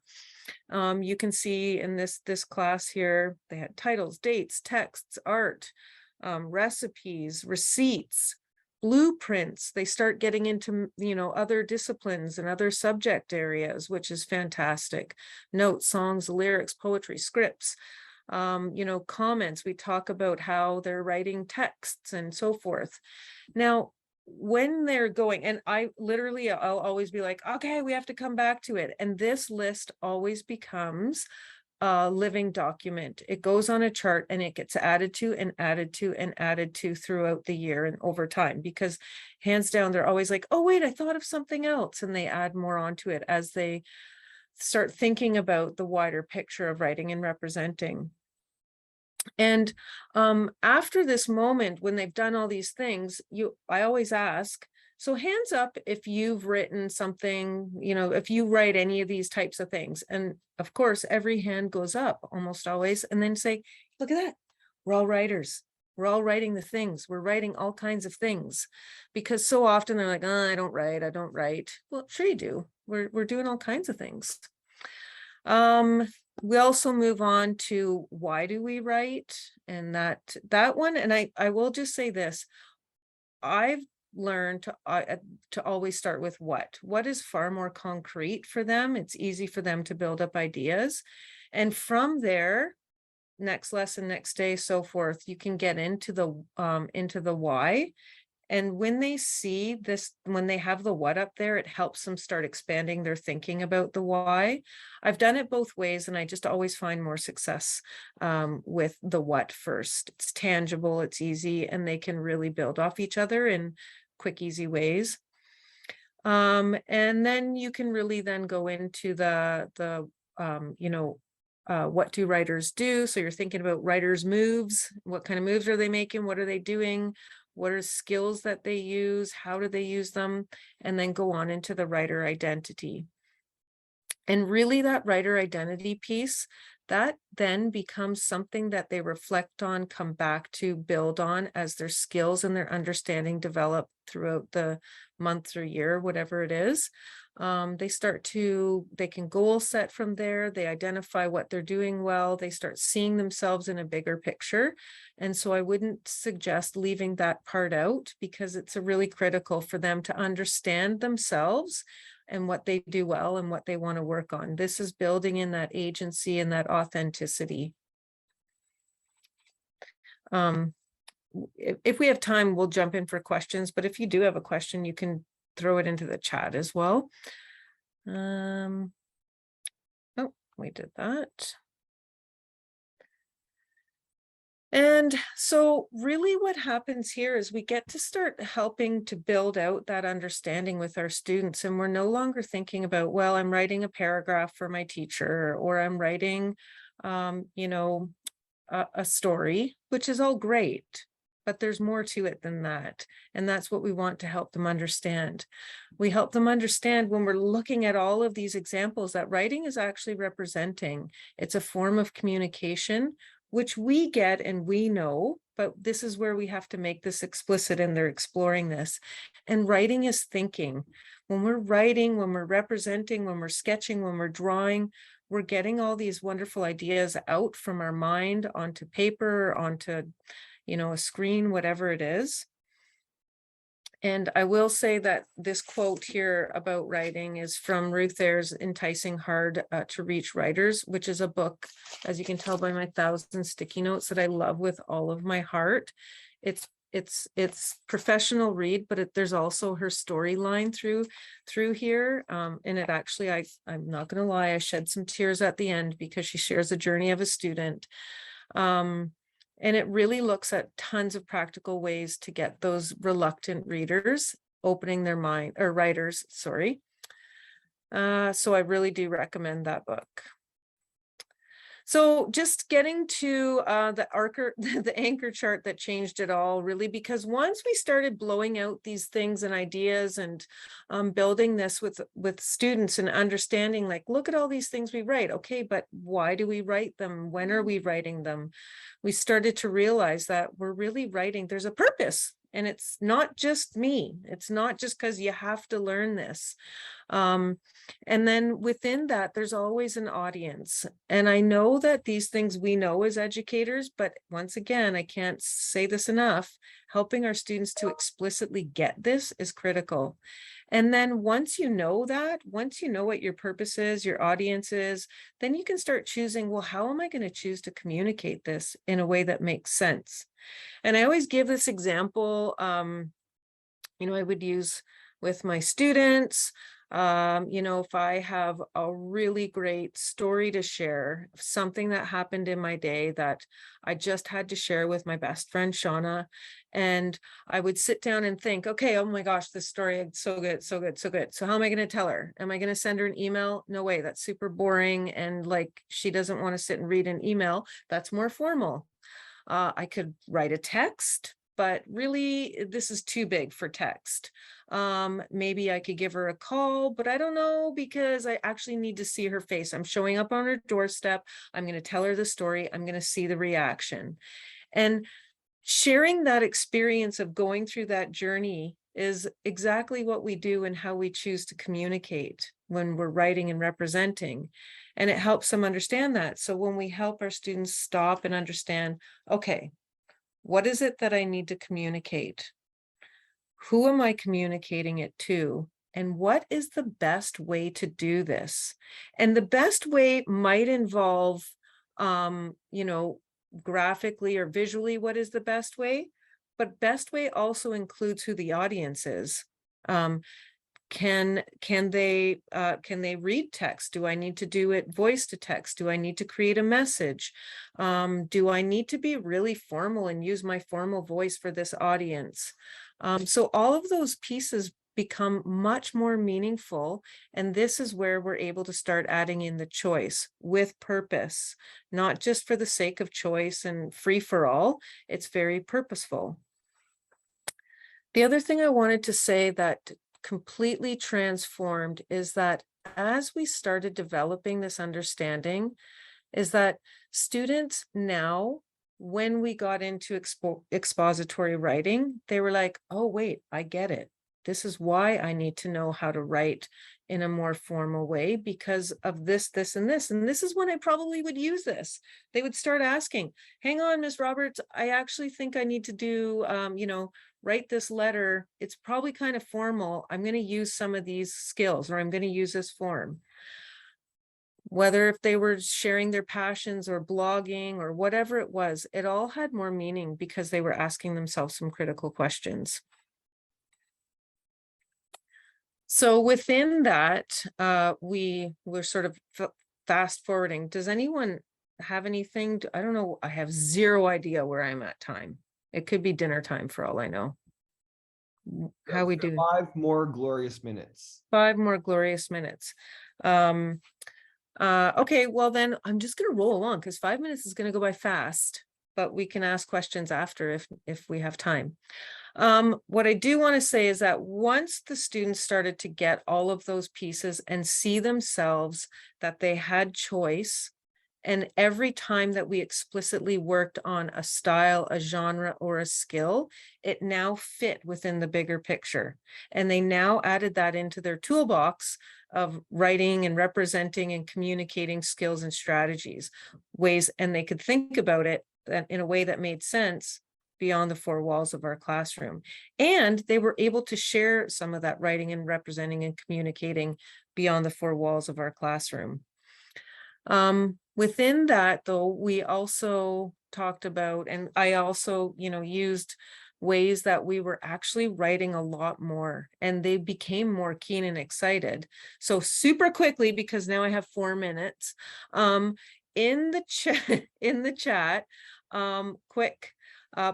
Speaker 2: You can see in this class here, they had titles, dates, texts, art, recipes, receipts, blueprints. They start getting into other disciplines and other subject areas, which is fantastic. Notes, songs, lyrics, poetry, scripts, comments. We talk about how they're writing texts and so forth. Now, when they're going, and I'll always be like, okay, we have to come back to it. And this list always becomes a living document. It goes on a chart and it gets added to and added to and added to throughout the year and over time, because hands down, they're always like, oh, wait, I thought of something else. And they add more onto it as they start thinking about the wider picture of writing and representing. And after this moment, when they've done all these things, I always ask, so hands up if you've written something, if you write any of these types of things. And of course, every hand goes up almost always, and then say, look at that. We're all writers. We're all writing the things. We're writing all kinds of things, because so often they're like, oh, I don't write. Well, sure you do. We're doing all kinds of things. We also move on to why do we write, and that one. And I will just say this, I've learned to always start with what is far more concrete for them. It's easy for them to build up ideas. And from there, next lesson, next day, so forth, you can get into the why. And when they see this, when they have the what up there, it helps them start expanding their thinking about the why. I've done it both ways, and I just always find more success with the what first. It's tangible, it's easy, and they can really build off each other in quick, easy ways. And then you can really then go into what do writers do? So you're thinking about writers' moves. What kind of moves are they making? What are they doing? What are skills that they use? How do they use them? And then go on into the writer identity. And really that writer identity piece, that then becomes something that they reflect on, come back to, build on as their skills and their understanding develop throughout the month or year, whatever it is. They can goal set from there. They identify what they're doing well. They start seeing themselves in a bigger picture. And so I wouldn't suggest leaving that part out, because it's really critical for them to understand themselves and what they do well and what they want to work on. This is building in that agency and that authenticity. If we have time, we'll jump in for questions, but if you do have a question, you can throw it into the chat as well. Oh, we did that. And so really what happens here is we get to start helping to build out that understanding with our students. And we're no longer thinking about, well, I'm writing a paragraph for my teacher, or I'm writing, you know, a story, which is all great, but there's more to it than that. And that's what we want to help them understand. We help them understand when we're looking at all of these examples that writing is actually representing. It's a form of communication, which we get and we know, but this is where we have to make this explicit, and they're exploring this. And writing is thinking. When we're writing, when we're representing, when we're sketching, when we're drawing, we're getting all these wonderful ideas out from our mind onto paper, onto, you know, a screen, whatever it is. And I will say that this quote here about writing is from Ruth Ayres' Enticing Hard to Reach Writers, which is a book, as you can tell by my 1,000 sticky notes, that I love with all of my heart. It's professional read, but there's also her storyline through here. And it actually, I'm not going to lie, I shed some tears at the end, because she shares a journey of a student. And it really looks at tons of practical ways to get those reluctant readers opening their mind, or writers, sorry. So I really do recommend that book. So just getting to the anchor chart that changed it all, really, because once we started blowing out these things and ideas and building this with students and understanding, like, look at all these things we write. Okay, but why do we write them? When are we writing them? We started to realize that we're really writing, there's a purpose. And it's not just me. It's not just because you have to learn this. And then within that, there's always an audience. And I know that these things we know as educators, but once again, I can't say this enough, helping our students to explicitly get this is critical. And then once you know that, once you know what your purpose is, your audience is, then you can start choosing, well, how am I going to choose to communicate this in a way that makes sense? And I always give this example, you know, I would use with my students. You know, if I have a really great story to share, something that happened in my day that I just had to share with my best friend, Shauna, and I would sit down and think, okay, oh my gosh, this story is so good, so good, so good. So how am I going to tell her? Am I going to send her an email? No way, that's super boring. And like, she doesn't want to sit and read an email. That's more formal. I could write a text, but really this is too big for text. Maybe I could give her a call, but I don't know, because I actually need to see her face. I'm showing up on her doorstep. I'm going to tell her the story. I'm going to see the reaction. And sharing that experience of going through that journey is exactly what we do and how we choose to communicate when we're writing and representing. And it helps them understand that. So when we help our students stop and understand, okay, what is it that I need to communicate? Who am I communicating it to? And what is the best way to do this? And the best way might involve, you know, graphically or visually, what is the best way? But best way also includes who the audience is. Can they read text? Do I need to do it voice to text? Do I need to create a message? Do I need to be really formal and use my formal voice for this audience? So all of those pieces become much more meaningful. And this is where we're able to start adding in the choice with purpose, not just for the sake of choice and free for all. It's very purposeful. The other thing I wanted to say that completely transformed is that as we started developing this understanding, is that students now, when we got into expository writing, they were like, oh, wait, I get it. This is why I need to know how to write in a more formal way because of this, this, and this. And this is when I probably would use this. They would start asking, hang on, Ms. Roberts, I actually think I need to do, write this letter. It's probably kind of formal. I'm going to use some of these skills, or I'm going to use this form. Whether if they were sharing their passions or blogging or whatever it was, it all had more meaning because they were asking themselves some critical questions. So within that, we were sort of fast forwarding. Does anyone have anything? I don't know. I have zero idea where I'm at time. It could be dinner time for all I know. How we do?
Speaker 1: 5 more glorious minutes.
Speaker 2: 5 more glorious minutes. Okay, well then I'm just going to roll along because 5 minutes is going to go by fast, but we can ask questions after if we have time. What I do want to say is that once the students started to get all of those pieces and see themselves that they had choice, and every time that we explicitly worked on a style, a genre, or a skill, it now fit within the bigger picture. And they now added that into their toolbox of writing and representing and communicating skills and strategies, ways, and they could think about it in a way that made sense beyond the 4 walls of our classroom. And they were able to share some of that writing and representing and communicating beyond the 4 walls of our classroom. Within that, though, we also talked about, and I also, used ways that we were actually writing a lot more, and they became more keen and excited. So super quickly, because now I have 4 minutes, in the chat, quick,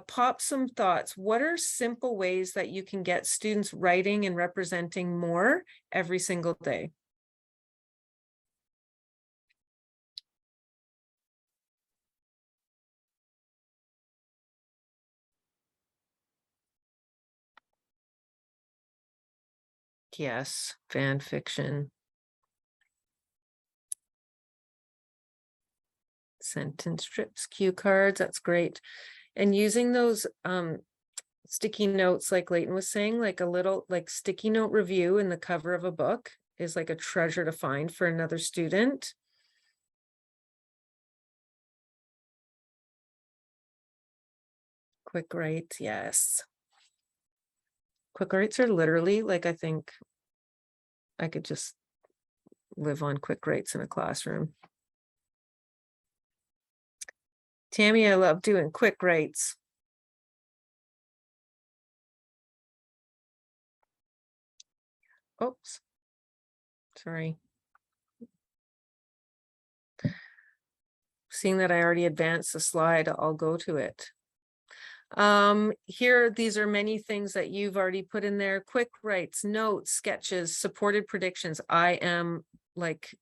Speaker 2: pop some thoughts. What are simple ways that you can get students writing and representing more every single day? Yes, fan fiction. Sentence strips, cue cards, that's great. And using those sticky notes, like Leighton was saying, like a little sticky note review in the cover of a book is like a treasure to find for another student. Quick writes, yes. Quick writes are literally like, I think I could just live on quick writes in a classroom. Tammy, I love doing quick writes. Oops. Sorry. Seeing that I already advanced the slide, I'll go to it. Here, these are many things that you've already put in there. Quick writes, notes, sketches, supported predictions. I am like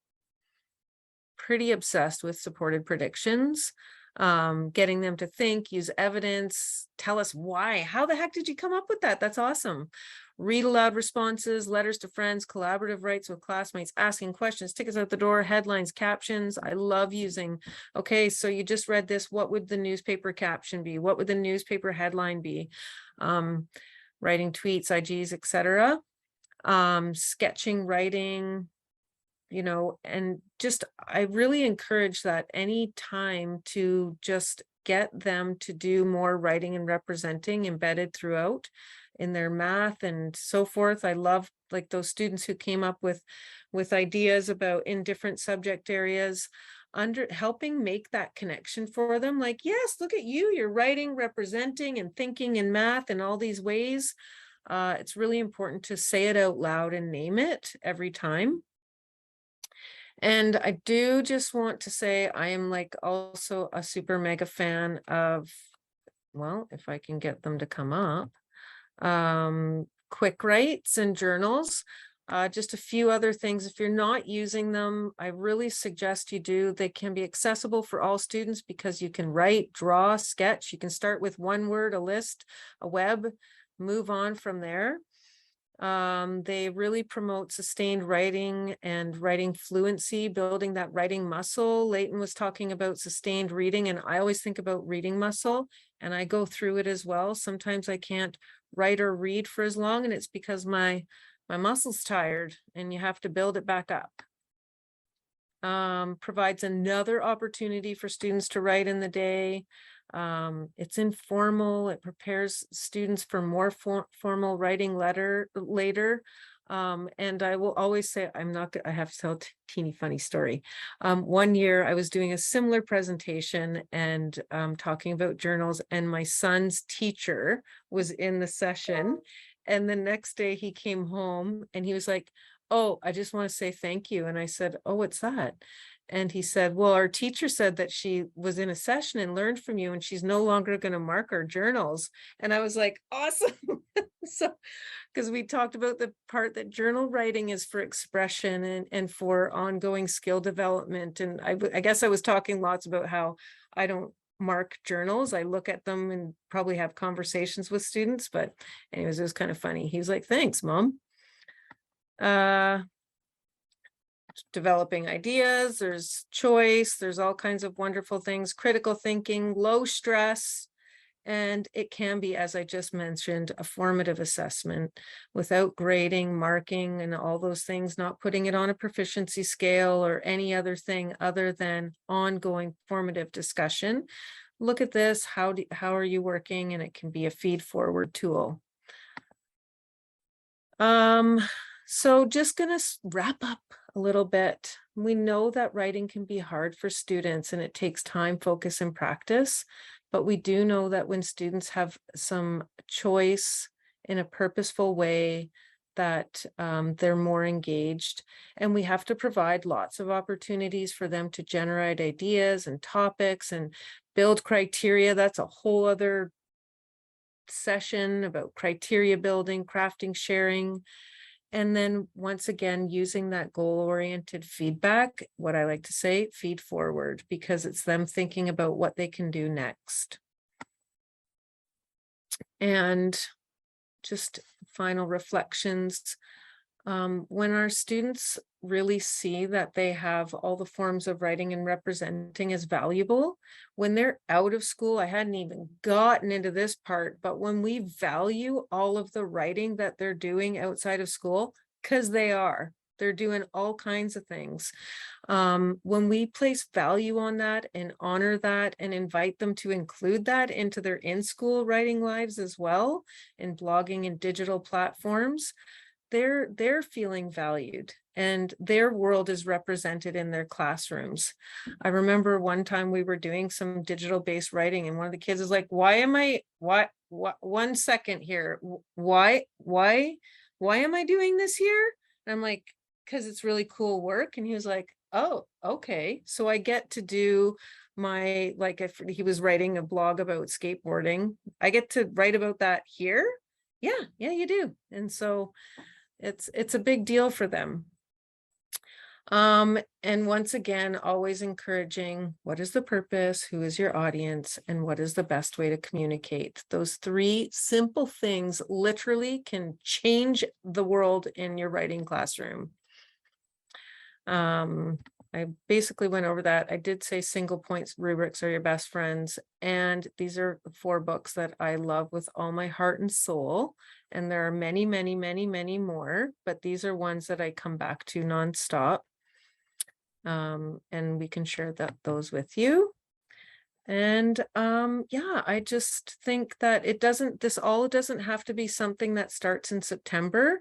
Speaker 2: pretty obsessed with supported predictions. Getting them to think, use evidence, tell us why. How the heck did you come up with that? That's awesome. Read aloud responses, letters to friends, collaborative writes with classmates, asking questions, tickets out the door, headlines, captions. I love using, okay, so you just read this. What would the newspaper caption be? What would the newspaper headline be? Writing tweets, IGs, etc. Sketching, writing, and just, I really encourage that any time to just get them to do more writing and representing embedded throughout in their math and so forth. I love like those students who came up with ideas about in different subject areas, helping make that connection for them. Like, yes, look at you, you're writing, representing, and thinking in math in all these ways. It's really important to say it out loud and name it every time. And I do just want to say I am like also a super mega fan of, well, if I can get them to come up, quick writes and journals. Just a few other things. If you're not using them, I really suggest you do. They can be accessible for all students because you can write, draw, sketch. You can start with one word, a list, a web, move on from there. They really promote sustained writing and writing fluency, building that writing muscle. Leighton was talking about sustained reading, and I always think about reading muscle, and I go through it as well. Sometimes I can't write or read for as long, and it's because my muscle's tired, and you have to build it back up. Provides another opportunity for students to write in the day. It's informal. It prepares students for more formal writing later. And I will always say, I have to tell a teeny funny story. One year I was doing a similar presentation and talking about journals, and my son's teacher was in the session. And the next day he came home and he was like, "Oh, I just want to say thank you." And I said, "Oh, what's that?" And he said, "Well, our teacher said that she was in a session and learned from you, and she's no longer going to mark our journals." And I was like, awesome. So, because we talked about the part that journal writing is for expression and for ongoing skill development. And I guess I was talking lots about how I don't mark journals. I look at them and probably have conversations with students. But anyways, it was kind of funny. He was like, "Thanks, Mom." Developing ideas, there's choice, there's all kinds of wonderful things, critical thinking, low stress, and it can be, as I just mentioned, a formative assessment without grading, marking, and all those things, not putting it on a proficiency scale or any other thing other than ongoing formative discussion. Look at this, how are you working? And it can be a feed forward tool. So just gonna wrap up a little bit. We know that writing can be hard for students and it takes time, focus, and practice, but we do know that when students have some choice in a purposeful way, that they're more engaged, and we have to provide lots of opportunities for them to generate ideas and topics and build criteria. That's a whole other session about criteria building, crafting, sharing. And then once again, using that goal-oriented feedback, what I like to say, feed forward, because it's them thinking about what they can do next. And just final reflections. When our students really see that they have all the forms of writing and representing as valuable, when they're out of school, I hadn't even gotten into this part, but when we value all of the writing that they're doing outside of school, because they're doing all kinds of things. When we place value on that and honor that and invite them to include that into their in-school writing lives as well, in blogging and digital platforms, they're feeling valued and their world is represented in their classrooms. I remember one time we were doing some digital based writing and one of the kids is like, one second here, why am I doing this here? And I'm like, because it's really cool work. And he was like, "Oh, okay, so I get to do my," like, if he was writing a blog about skateboarding, I get to write about that here. Yeah, you do. And so it's a big deal for them. And once again, always encouraging, what is the purpose, who is your audience, and what is the best way to communicate? Those three simple things literally can change the world in your writing classroom. I basically went over that. I did say single points rubrics are your best friends. And these are 4 books that I love with all my heart and soul. And there are many, many, many, many more, but these are ones that I come back to nonstop. And we can share those with you. And yeah, I just think that this all doesn't have to be something that starts in September.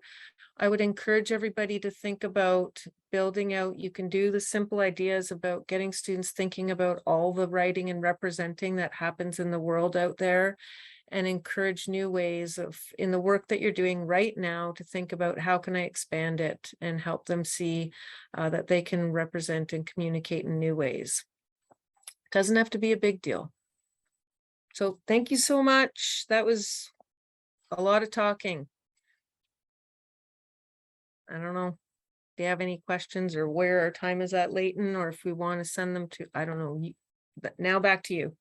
Speaker 2: I would encourage everybody to think about building out. You can do the simple ideas about getting students thinking about all the writing and representing that happens in the world out there, and encourage new ways of, in the work that you're doing right now, to think about how can I expand it and help them see that they can represent and communicate in new ways. Doesn't have to be a big deal. So thank you so much. That was a lot of talking. I don't know if you have any questions or where our time is at, Leighton, or if we want to send them to, I don't know. But now back to you.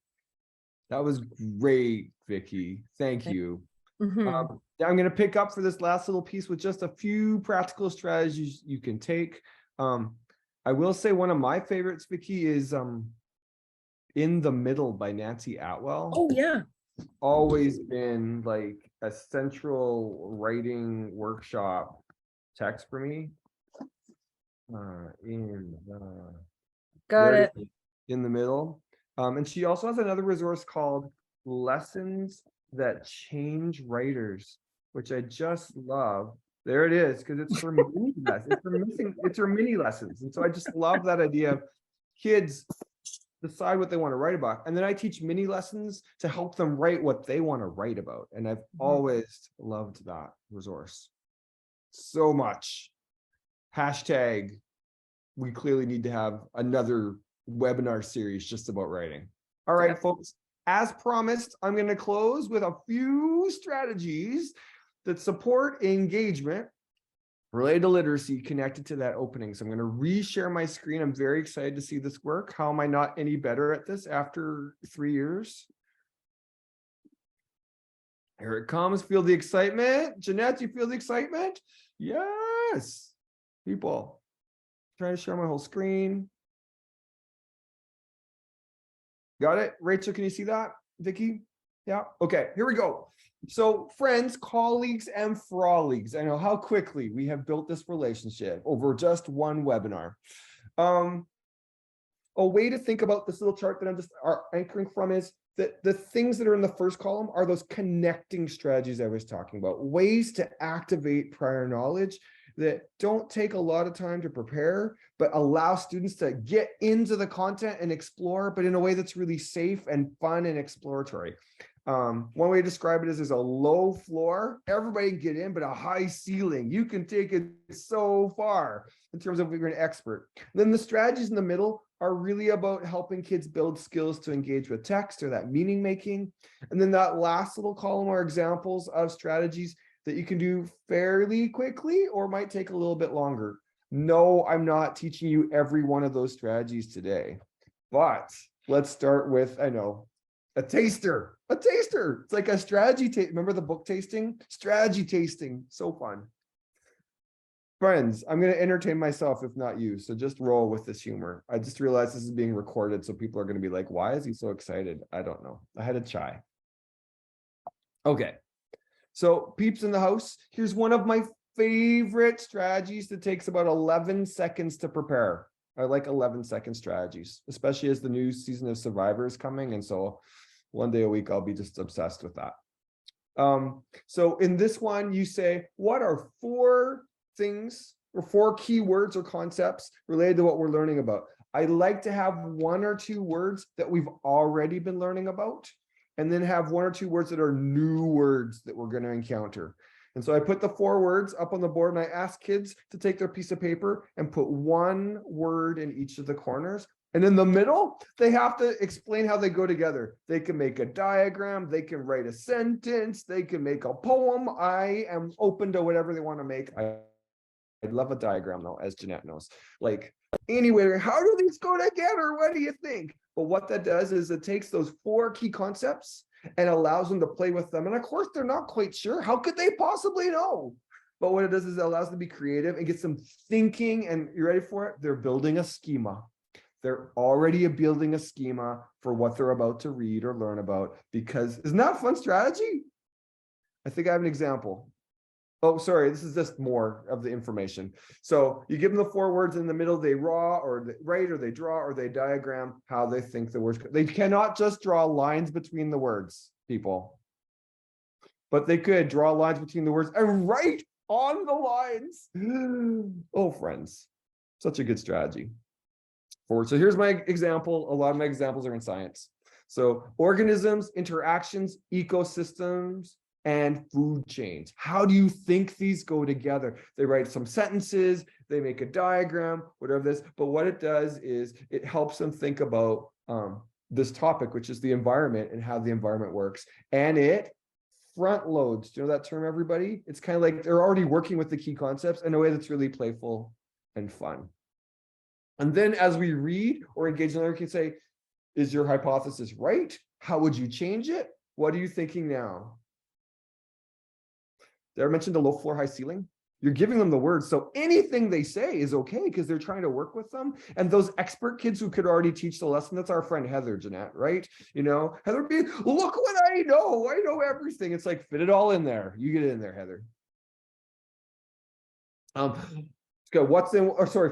Speaker 1: That was great, Vicki. Thank you.
Speaker 2: Mhm.
Speaker 1: I'm going to pick up for this last little piece with just a few practical strategies you can take. I will say one of my favorites, Vicki, is In the Middle by Nancy Atwell.
Speaker 2: Oh, yeah.
Speaker 1: Always been like a central writing workshop text for me.
Speaker 2: Got it.
Speaker 1: In the Middle. And she also has another resource called Lessons That Change Writers, which I just love. There it is, because it's for mini lessons. It's for mini lessons. And so I just love that idea of kids decide what they want to write about. And then I teach mini lessons to help them write what they want to write about. And I've always loved that resource so much. Hashtag, we clearly need to have another webinar series just about writing. All right, folks, as promised, I'm going to close with a few strategies that support engagement related to literacy connected to that opening. So I'm going to reshare my screen. I'm very excited to see this work. How am I not any better at this after 3 years? Here it comes. Feel the excitement. Jeanette, you feel the excitement? Yes. People, trying to share my whole screen. Got it? Rachel, can you see that? Vicki? Yeah. Okay, here we go. So friends, colleagues, and frolics. I know how quickly we have built this relationship over just one webinar. A way to think about this little chart that I'm just anchoring from is that the things that are in the first column are those connecting strategies I was talking about, ways to activate prior knowledge that don't take a lot of time to prepare, but allow students to get into the content and explore, but in a way that's really safe and fun and exploratory. One way to describe it is there's a low floor, everybody can get in, but a high ceiling. You can take it so far in terms of if you're an expert. Then the strategies in the middle are really about helping kids build skills to engage with text or that meaning making. And then that last little column are examples of strategies that you can do fairly quickly or might take a little bit longer. No, I'm not teaching you every one of those strategies today, but let's start with, I know, a taster. It's like a strategy. Remember the book tasting? Strategy tasting. So fun. Friends, I'm going to entertain myself, if not you. So just roll with this humor. I just realized this is being recorded. So people are going to be like, why is he so excited? I don't know. I had a chai. Okay. So peeps in the house, here's one of my favorite strategies that takes about 11 seconds to prepare. I like 11-second strategies, especially as the new season of Survivor is coming. And so one day a week, I'll be just obsessed with that. So in this one, you say, what are 4 things or 4 keywords or concepts related to what we're learning about? I like to have 1 or 2 words that we've already been learning about, and then have 1 or 2 words that are new words that we're going to encounter. And so I put the 4 words up on the board and I ask kids to take their piece of paper and put 1 word in each of the corners. And in the middle, they have to explain how they go together. They can make a diagram, they can write a sentence, they can make a poem. I am open to whatever they want to make. I love a diagram though, as Jeanette knows. Like, anyway, how do these go together? What do you think? But what that does is it takes those 4 key concepts and allows them to play with them. And of course, they're not quite sure. How could they possibly know? But what it does is it allows them to be creative and gets them thinking. And you ready for it? They're building a schema. They're already building a schema for what they're about to read or learn about, because isn't that a fun strategy? I think I have an example. Oh, sorry, this is just more of the information. So you give them the 4 words in the middle, they raw or they write or they draw or they diagram how they think the words. They cannot just draw lines between the words, people. But they could draw lines between the words and write on the lines. Oh, friends, such a good strategy. So here's my example. A lot of my examples are in science. So organisms, interactions, ecosystems, and food chains. How do you think these go together? They write some sentences, they make a diagram, whatever this, but what it does is it helps them think about this topic, which is the environment and how the environment works. And it front loads. Do you know that term, everybody? It's kind of like they're already working with the key concepts in a way that's really playful and fun. And then as we read or engage in learning, we can say, is your hypothesis right? How would you change it? What are you thinking now? Did I mention the low floor, high ceiling? You're giving them the words. So anything they say is okay because they're trying to work with them. And those expert kids who could already teach the lesson, that's our friend Heather, Jeanette, right? Heather be, look what I know everything. It's like, fit it all in there. You get it in there, Heather. Let's go.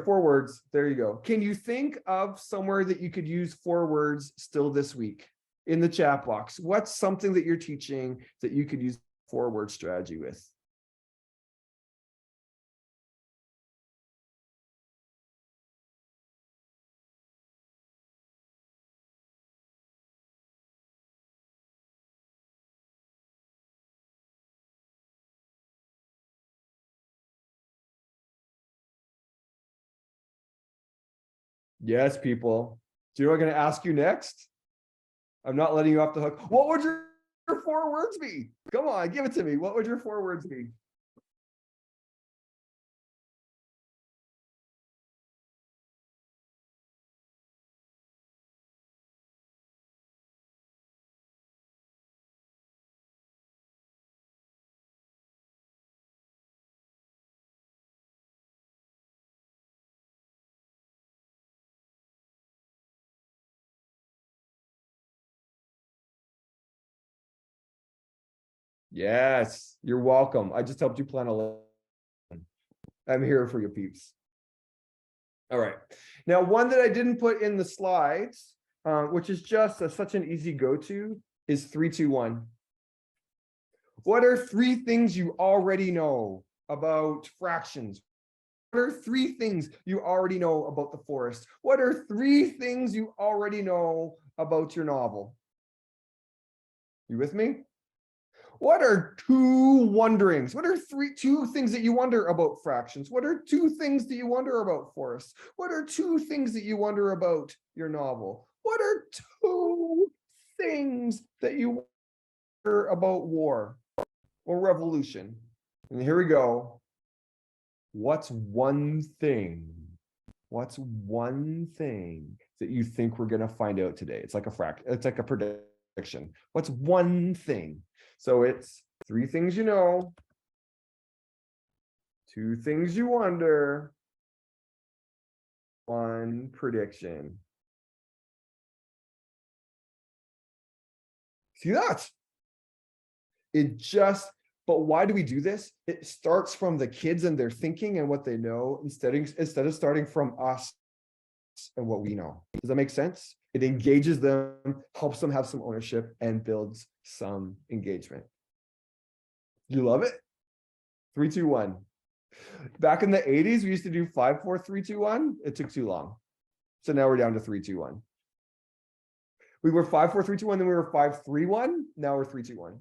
Speaker 1: Four words. There you go. Can you think of somewhere that you could use 4 words still this week in the chat box? What's something that you're teaching that you could use 4-word strategy with? Yes, people. Do you know what I'm going to ask you next? I'm not letting you off the hook. What would your 4 words be? Come on, give it to me. What would your 4 words be? Yes, you're welcome. I just helped you plan a lesson. I'm here for you, peeps. All right. Now, one that I didn't put in the slides, which is just such an easy go-to, is 3, 2, 1. What are 3 things you already know about fractions? What are 3 things you already know about the forest? What are 3 things you already know about your novel? You with me? What are 2 wonderings? What are 2 things that you wonder about fractions? What are 2 things that you wonder about forests? What are 2 things that you wonder about your novel? What are 2 things that you wonder about war or revolution? And here we go. What's one thing? What's one thing that you think we're going to find out today? It's like a prediction. What's one thing? So it's 3 things you know, 2 things you wonder, 1 prediction. See that? But why do we do this? It starts from the kids and their thinking and what they know instead of starting from us and what we know. Does that make sense? It engages them, helps them have some ownership, and builds some engagement. You love it? 3, 2, 1. Back in the 80s, we used to do 5, 4, 3, 2, 1. It took too long. So now we're down to 3, 2, 1. We were 5, 4, 3, 2, 1, then we were 5, 3, 1. Now we're 3, 2, 1.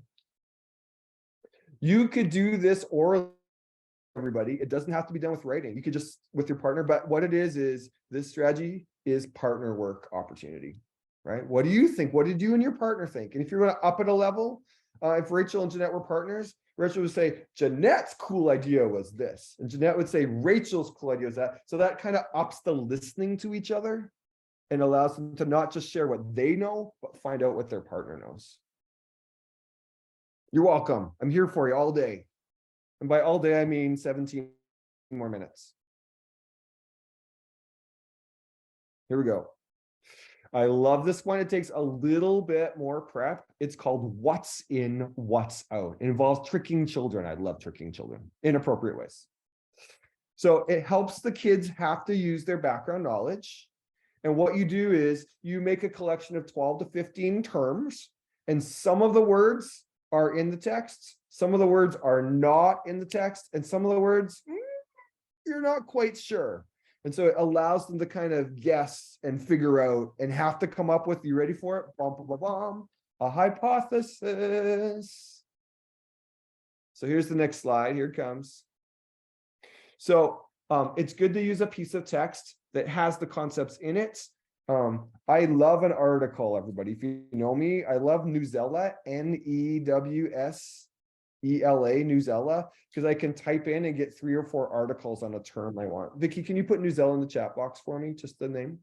Speaker 1: You could do this orally, everybody. It doesn't have to be done with writing. You could just with your partner. But what it is this strategy is partner work opportunity, right? What do you think? What did you and your partner think? And if you're going to up it a level, if Rachel and Jeanette were partners, Rachel would say, Jeanette's cool idea was this. And Jeanette would say, Rachel's cool idea was that. So that kind of ups the listening to each other and allows them to not just share what they know, but find out what their partner knows. You're welcome. I'm here for you all day. And by all day, I mean 17 more minutes. Here we go. I love this one. It takes a little bit more prep. It's called What's In, What's Out. It involves tricking children. I love tricking children in appropriate ways. So it helps the kids have to use their background knowledge. And what you do is you make a collection of 12 to 15 terms, and some of the words are in the text, some of the words are not in the text, and some of the words, you're not quite sure. And so it allows them to kind of guess and figure out and have to come up with, you ready for it? Bum, bum, bum, bum, a hypothesis. So here's the next slide. Here it comes. So it's good to use a piece of text that has the concepts in it. I love an article, everybody. If you know me, I love Newsela, Newsela, Newsela, because I can type in and get 3 or 4 articles on a term I want. Vicki, can you put Newsela in the chat box for me? Just the name.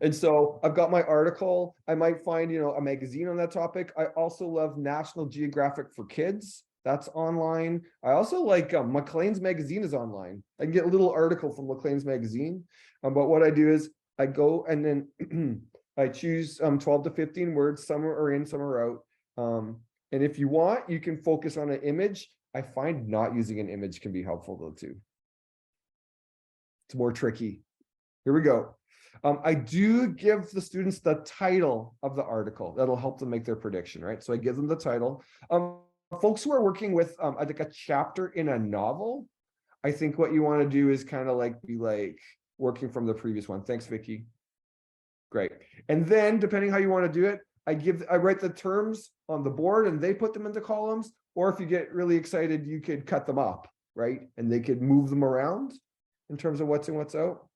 Speaker 1: And so I've got my article. I might find, a magazine on that topic. I also love National Geographic for kids. That's online. I also like Maclean's magazine is online. I can get a little article from Maclean's magazine. But what I do is I go and then I choose 12 to 15 words. Some are in, some are out. And if you want, you can focus on an image. I find not using an image can be helpful though too. It's more tricky. Here we go. I do give the students the title of the article. That'll help them make their prediction, right? So I give them the title. Folks who are working with like a chapter in a novel, I think what you want to do is kind of like be like working from the previous one. Thanks, Vicki. Great. And then depending how you want to do it, I write the terms on the board and they put them into columns. Or if you get really excited, you could cut them up, right? And they could move them around in terms of what's in, what's out.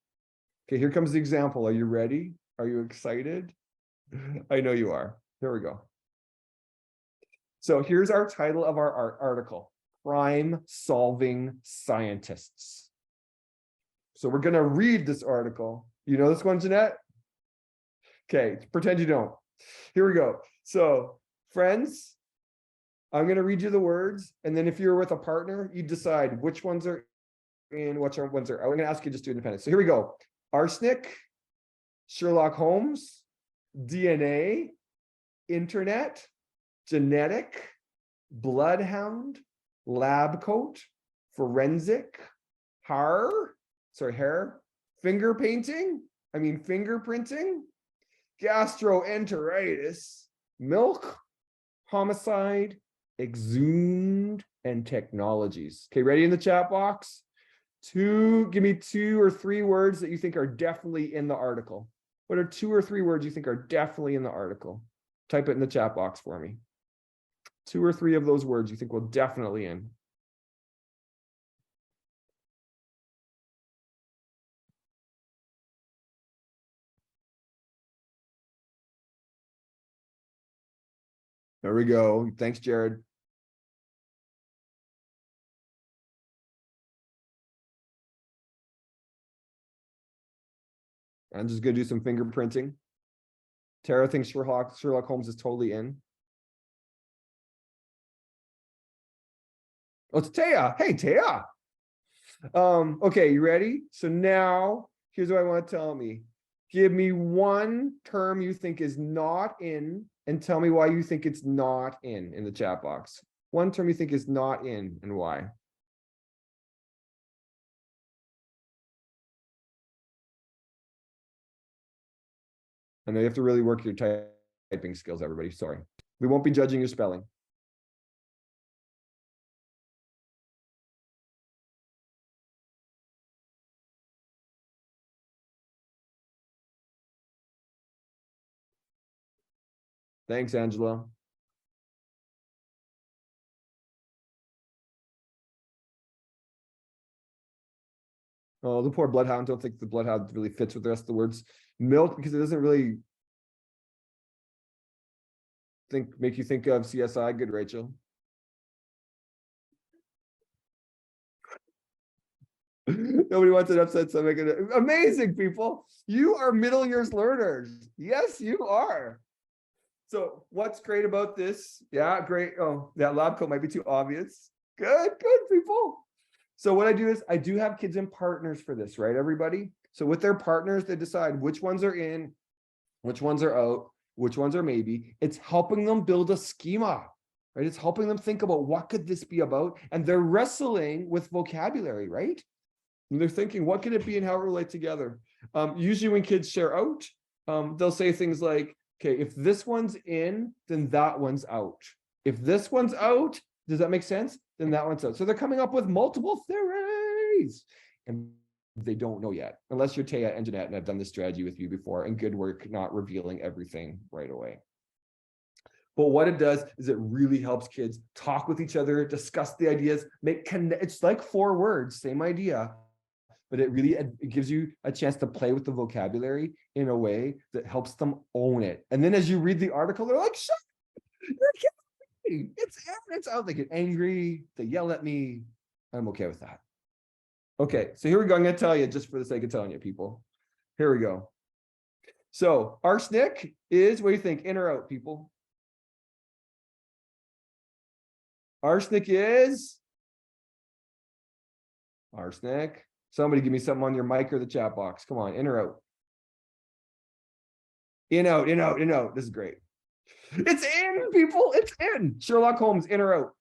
Speaker 1: Okay, here comes the example. Are you ready? Are you excited? I know you are. Here we go. So here's our title of our article, Crime Solving Scientists. So we're going to read this article. You know this one, Jeanette? Okay, pretend you don't. Here we go. So, friends, I'm going to read you the words, and then if you're with a partner, you decide which ones are in, which ones are out. I'm going to ask you just to do independent. So here we go. Arsenic, Sherlock Holmes, DNA, internet, genetic, bloodhound, lab coat, forensic, hair, finger painting, fingerprinting, gastroenteritis, milk, homicide, exhumed, and technologies. Okay, ready in the chat box? Give me 2 or 3 words that you think are definitely in the article. What are 2 or 3 words you think are definitely in the article? Type it in the chat box for me. 2 or 3 of those words you think will definitely in. There we go. Thanks, Jared. I'm just going to do some fingerprinting. Tara thinks Sherlock Holmes is totally in. Oh, it's Taya. Hey, Taya. Okay, you ready? So now, here's what I want to tell me. Give me one term you think is not in, and tell me why you think it's not in the chat box. One term you think is not in, and why. I know you have to really work your typing skills, everybody. Sorry. We won't be judging your spelling. Thanks, Angela. Oh, the poor bloodhound. Don't think the bloodhound really fits with the rest of the words. Milk, because it doesn't really make you think of CSI. Good, Rachel. Nobody wants an upset stomach. Amazing, people. You are middle years learners. Yes, you are. So what's great about this? Yeah, great. Oh, that lab coat might be too obvious. Good, people. So what I do is I do have kids in partners for this, right, everybody? So with their partners, they decide which ones are in, which ones are out, which ones are maybe. It's helping them build a schema, right? It's helping them think about what could this be about? And they're wrestling with vocabulary, right? And they're thinking, what could it be and how it relate together? Usually when kids share out, they'll say things like, okay, if this one's in, then that one's out. If this one's out, does that make sense? Then that one's out. So they're coming up with multiple theories. And they don't know yet, unless you're Taya and Jeanette, and I've done this strategy with you before, and good work not revealing everything right away. But what it does is it really helps kids talk with each other, discuss the ideas, it's like 4 words, same idea, but it gives you a chance to play with the vocabulary in a way that helps them own it. And then as you read the article, they're like, shut up, you're kidding me. It's in, it's out. They get angry, they yell at me. I'm okay with that. Okay, so here we go. I'm going to tell you, just for the sake of telling you, people. Here we go. So arsenic is, what do you think, in or out, people? Arsenic is arsenic. Somebody give me something on your mic or the chat box. Come on, in or out? In, out, in, out, in, out. This is great. It's in, people. It's in. Sherlock Holmes, in or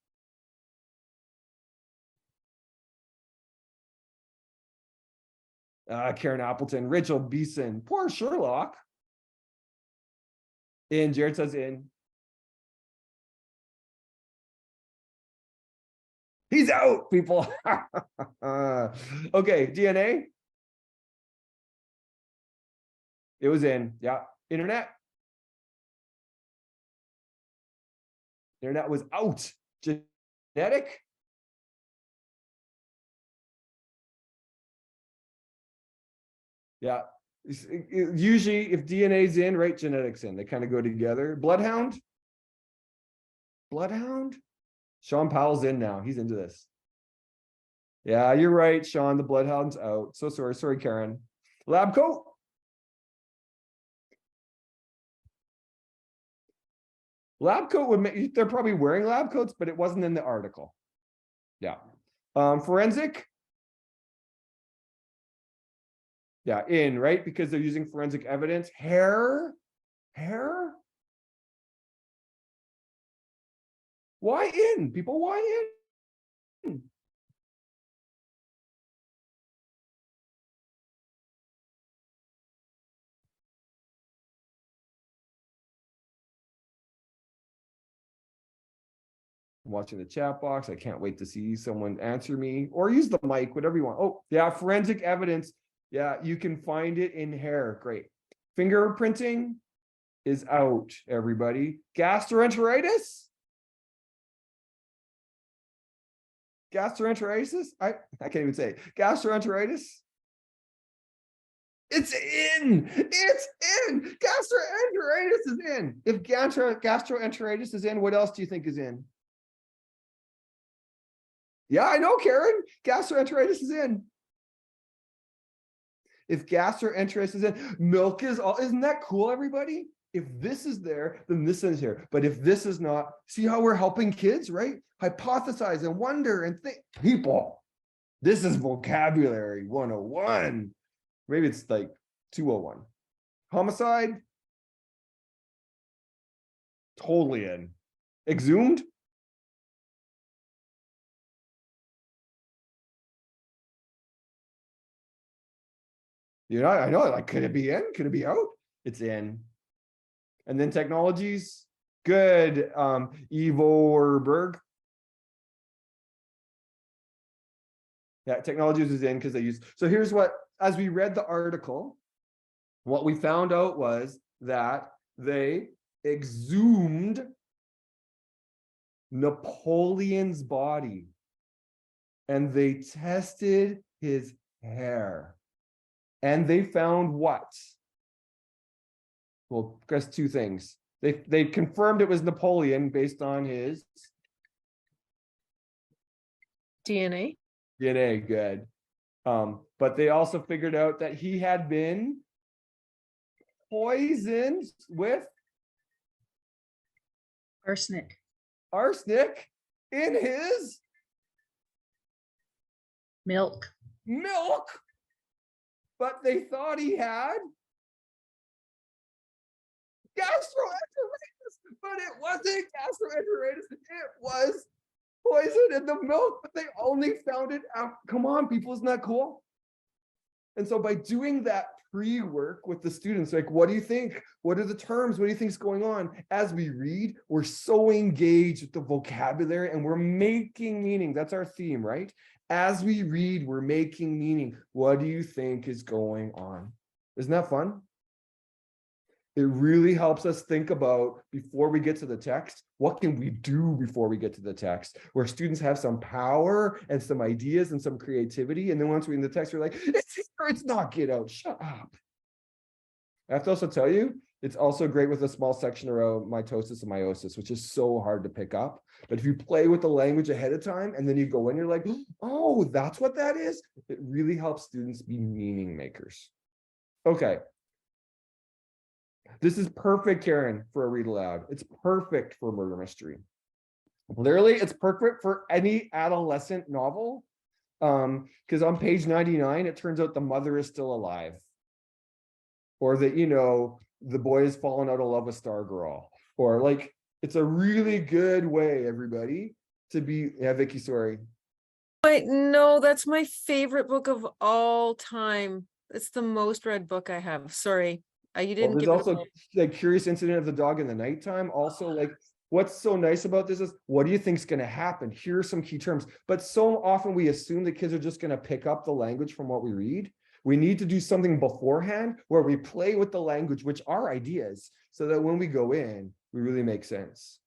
Speaker 1: out? Karen Appleton, Rachel Beeson. Poor Sherlock. In. Jared says in. He's out, people. Okay, DNA. It was in. Yeah. Internet. Internet was out. Genetic. Yeah. Usually if DNA's in, right, genetics in. They kind of go together. Bloodhound. Bloodhound. Sean Powell's in now. He's into this. Yeah, you're right, Sean. The bloodhound's out. So sorry. Sorry, Karen. Lab coat. Lab coat would make, they're probably wearing lab coats, but it wasn't in the article. Yeah. Forensic. Yeah, in, right? Because they're using forensic evidence. Hair. Hair. Why in, people? Why in? I'm watching the chat box. I can't wait to see someone answer me or use the mic, whatever you want. Oh, yeah, forensic evidence. Yeah, you can find it in hair. Great. Fingerprinting is out, everybody. Gastroenteritis? Gastroenteritis? I can't even say. Gastroenteritis? It's in. It's in. Gastroenteritis is in. If gastroenteritis is in, what else do you think is in? Yeah, I know, Karen. Gastroenteritis is in. If gastroenteritis is in, milk is all. Isn't that cool, everybody? If this is there, then this is here. But if this is not, see how we're helping kids, right? Hypothesize and wonder and think. People, this is vocabulary 101. Maybe it's like 201. Homicide? Totally in. Exhumed? You know, I know, like, could it be in? Could it be out? It's in. And then technologies, good. Evo or Berg. Yeah, technologies is in because they use. So here's what, as we read the article, what we found out was that they exhumed Napoleon's body and they tested his hair. And they found what? Well, I guess two things. They confirmed it was Napoleon based on his
Speaker 2: DNA.
Speaker 1: DNA, good. But they also figured out that he had been poisoned with
Speaker 3: Arsenic.
Speaker 1: arsenic in his
Speaker 3: Milk.
Speaker 1: milk. But they thought he had gastroenteritis, but it wasn't gastroenteritis. It was poison in the milk, but they only found it out. Come on, people, isn't that cool? And so by doing that pre-work with the students, like, what do you think? What are the terms? What do you think is going on? As we read, we're so engaged with the vocabulary and we're making meaning. That's our theme, right? As we read, we're making meaning. What do you think is going on? Isn't that fun? It really helps us think about, before we get to the text, what can we do before we get to the text, where students have some power and some ideas and some creativity. And then once we're in the text, we're like, it's here, it's not, get out, shut up. I have to also tell you, it's also great with a small section around mitosis and meiosis, which is so hard to pick up. But if you play with the language ahead of time and then you go in, you're like, oh, that's what that is. It really helps students be meaning makers. Okay. This is perfect, Karen, for a read aloud. It's perfect for murder mystery. Literally, it's perfect for any adolescent novel. Because on page 99, it turns out the mother is still alive. Or that, the boy has fallen out of love with Stargirl. Or like, it's a really good way, everybody, to be, yeah, Vicky, sorry.
Speaker 2: No, that's my favorite book of all time. It's the most read book I have. Sorry. You
Speaker 1: Well,
Speaker 2: didn't
Speaker 1: there's
Speaker 2: give it a
Speaker 1: also
Speaker 2: vote.
Speaker 1: like Curious Incident of the Dog in the Nighttime. Also, like, what's so nice about this is, what do you think is going to happen? Here are some key terms. But so often we assume that kids are just going to pick up the language from what we read. We need to do something beforehand where we play with the language, which are ideas, so that when we go in, we really make sense.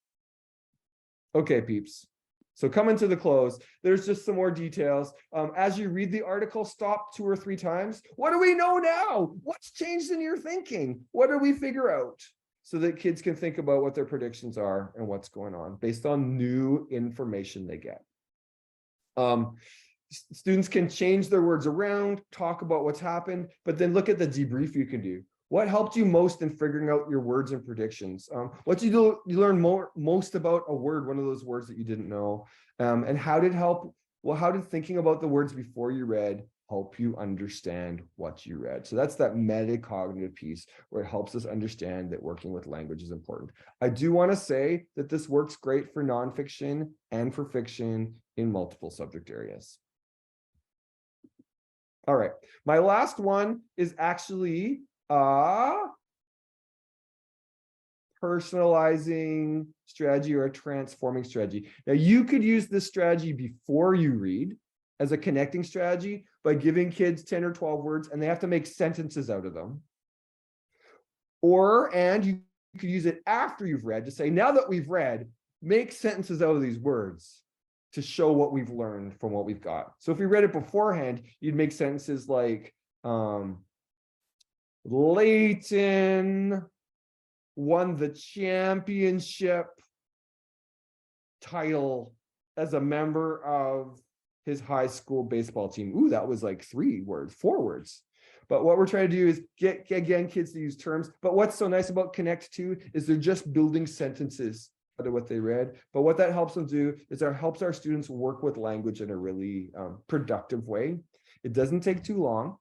Speaker 1: Okay, peeps. So coming to the close, there's just some more details. As you read the article, stop 2 or 3 times. What do we know now? What's changed in your thinking? What did we figure out? So that kids can think about what their predictions are and what's going on based on new information they get. Students can change their words around, talk about what's happened, but then look at the debrief you can do. What helped you most in figuring out your words and predictions? What did you learn most about a word, one of those words that you didn't know? And how did thinking about the words before you read help you understand what you read? So that's that metacognitive piece where it helps us understand that working with language is important. I do want to say that this works great for nonfiction and for fiction in multiple subject areas. All right, my last one is actually personalizing strategy or a transforming strategy. Now, you could use this strategy before you read as a connecting strategy by giving kids 10 or 12 words and they have to make sentences out of them. And you could use it after you've read to say, now that we've read, make sentences out of these words to show what we've learned from what we've got. So if we read it beforehand, you'd make sentences like, Layton won the championship title as a member of his high school baseball team. Ooh, that was like 4 words. But what we're trying to do is get kids to use terms. But what's so nice about Connect 2 is they're just building sentences out of what they read. But what that helps them do is it helps our students work with language in a really productive way. It doesn't take too long.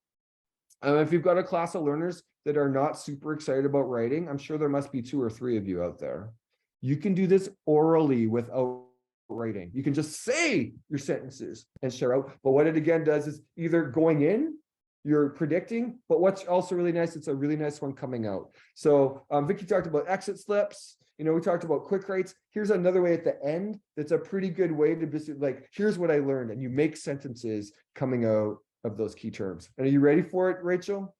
Speaker 1: If you've got a class of learners that are not super excited about writing, I'm sure there must be 2 or 3 of you out there. You can do this orally without writing. You can just say your sentences and share out. But what it again does is either going in, you're predicting, but what's also really nice, it's a really nice one coming out. So Vicki talked about exit slips. We talked about quick writes. Here's another way at the end that's a pretty good way to be like, here's what I learned. And you make sentences coming out of those key terms. And are you ready for it, Rachel?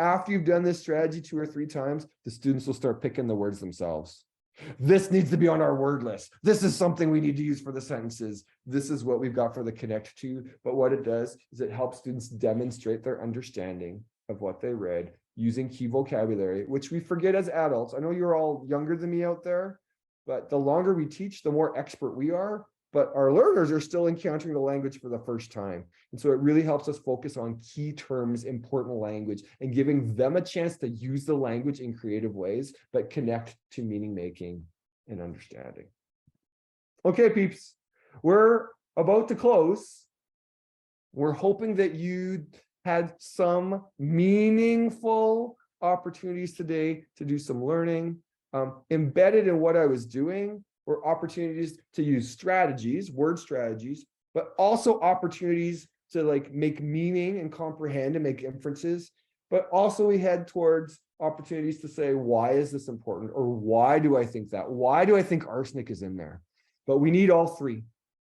Speaker 1: After you've done this strategy 2 or 3 times, the students will start picking the words themselves. This needs to be on our word list. This is something we need to use for the sentences. This is what we've got for the Connect 2. But what it does is it helps students demonstrate their understanding of what they read using key vocabulary, which we forget as adults. I know you're all younger than me out there, but the longer we teach, the more expert we are. But our learners are still encountering the language for the first time. And so it really helps us focus on key terms, important language, and giving them a chance to use the language in creative ways, but connect to meaning making and understanding. Okay, peeps, we're about to close. We're hoping that you had some meaningful opportunities today to do some learning. Embedded in what I was doing were opportunities to use strategies, word strategies, but also opportunities to like make meaning and comprehend and make inferences. But also we head towards opportunities to say, why is this important? Or why do I think that? Why do I think arsenic is in there? But we need all 3.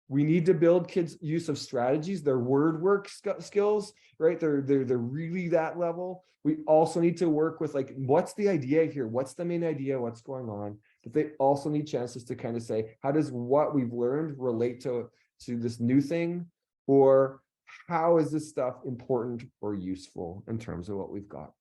Speaker 1: We need to build kids' use of strategies, their word work skills, right? They're really that level. We also need to work with like, what's the idea here? What's the main idea? What's going on? But they also need chances to kind of say, how does what we've learned relate to this new thing? Or how is this stuff important or useful in terms of what we've got?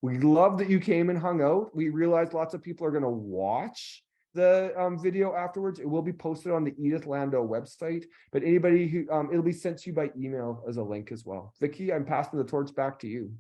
Speaker 1: We love that you came and hung out. We realize lots of people are going to watch the video afterwards. It will be posted on the Edith Landau website, but anybody who, it'll be sent to you by email as a link as well. Vicki, I'm passing the torch back to you.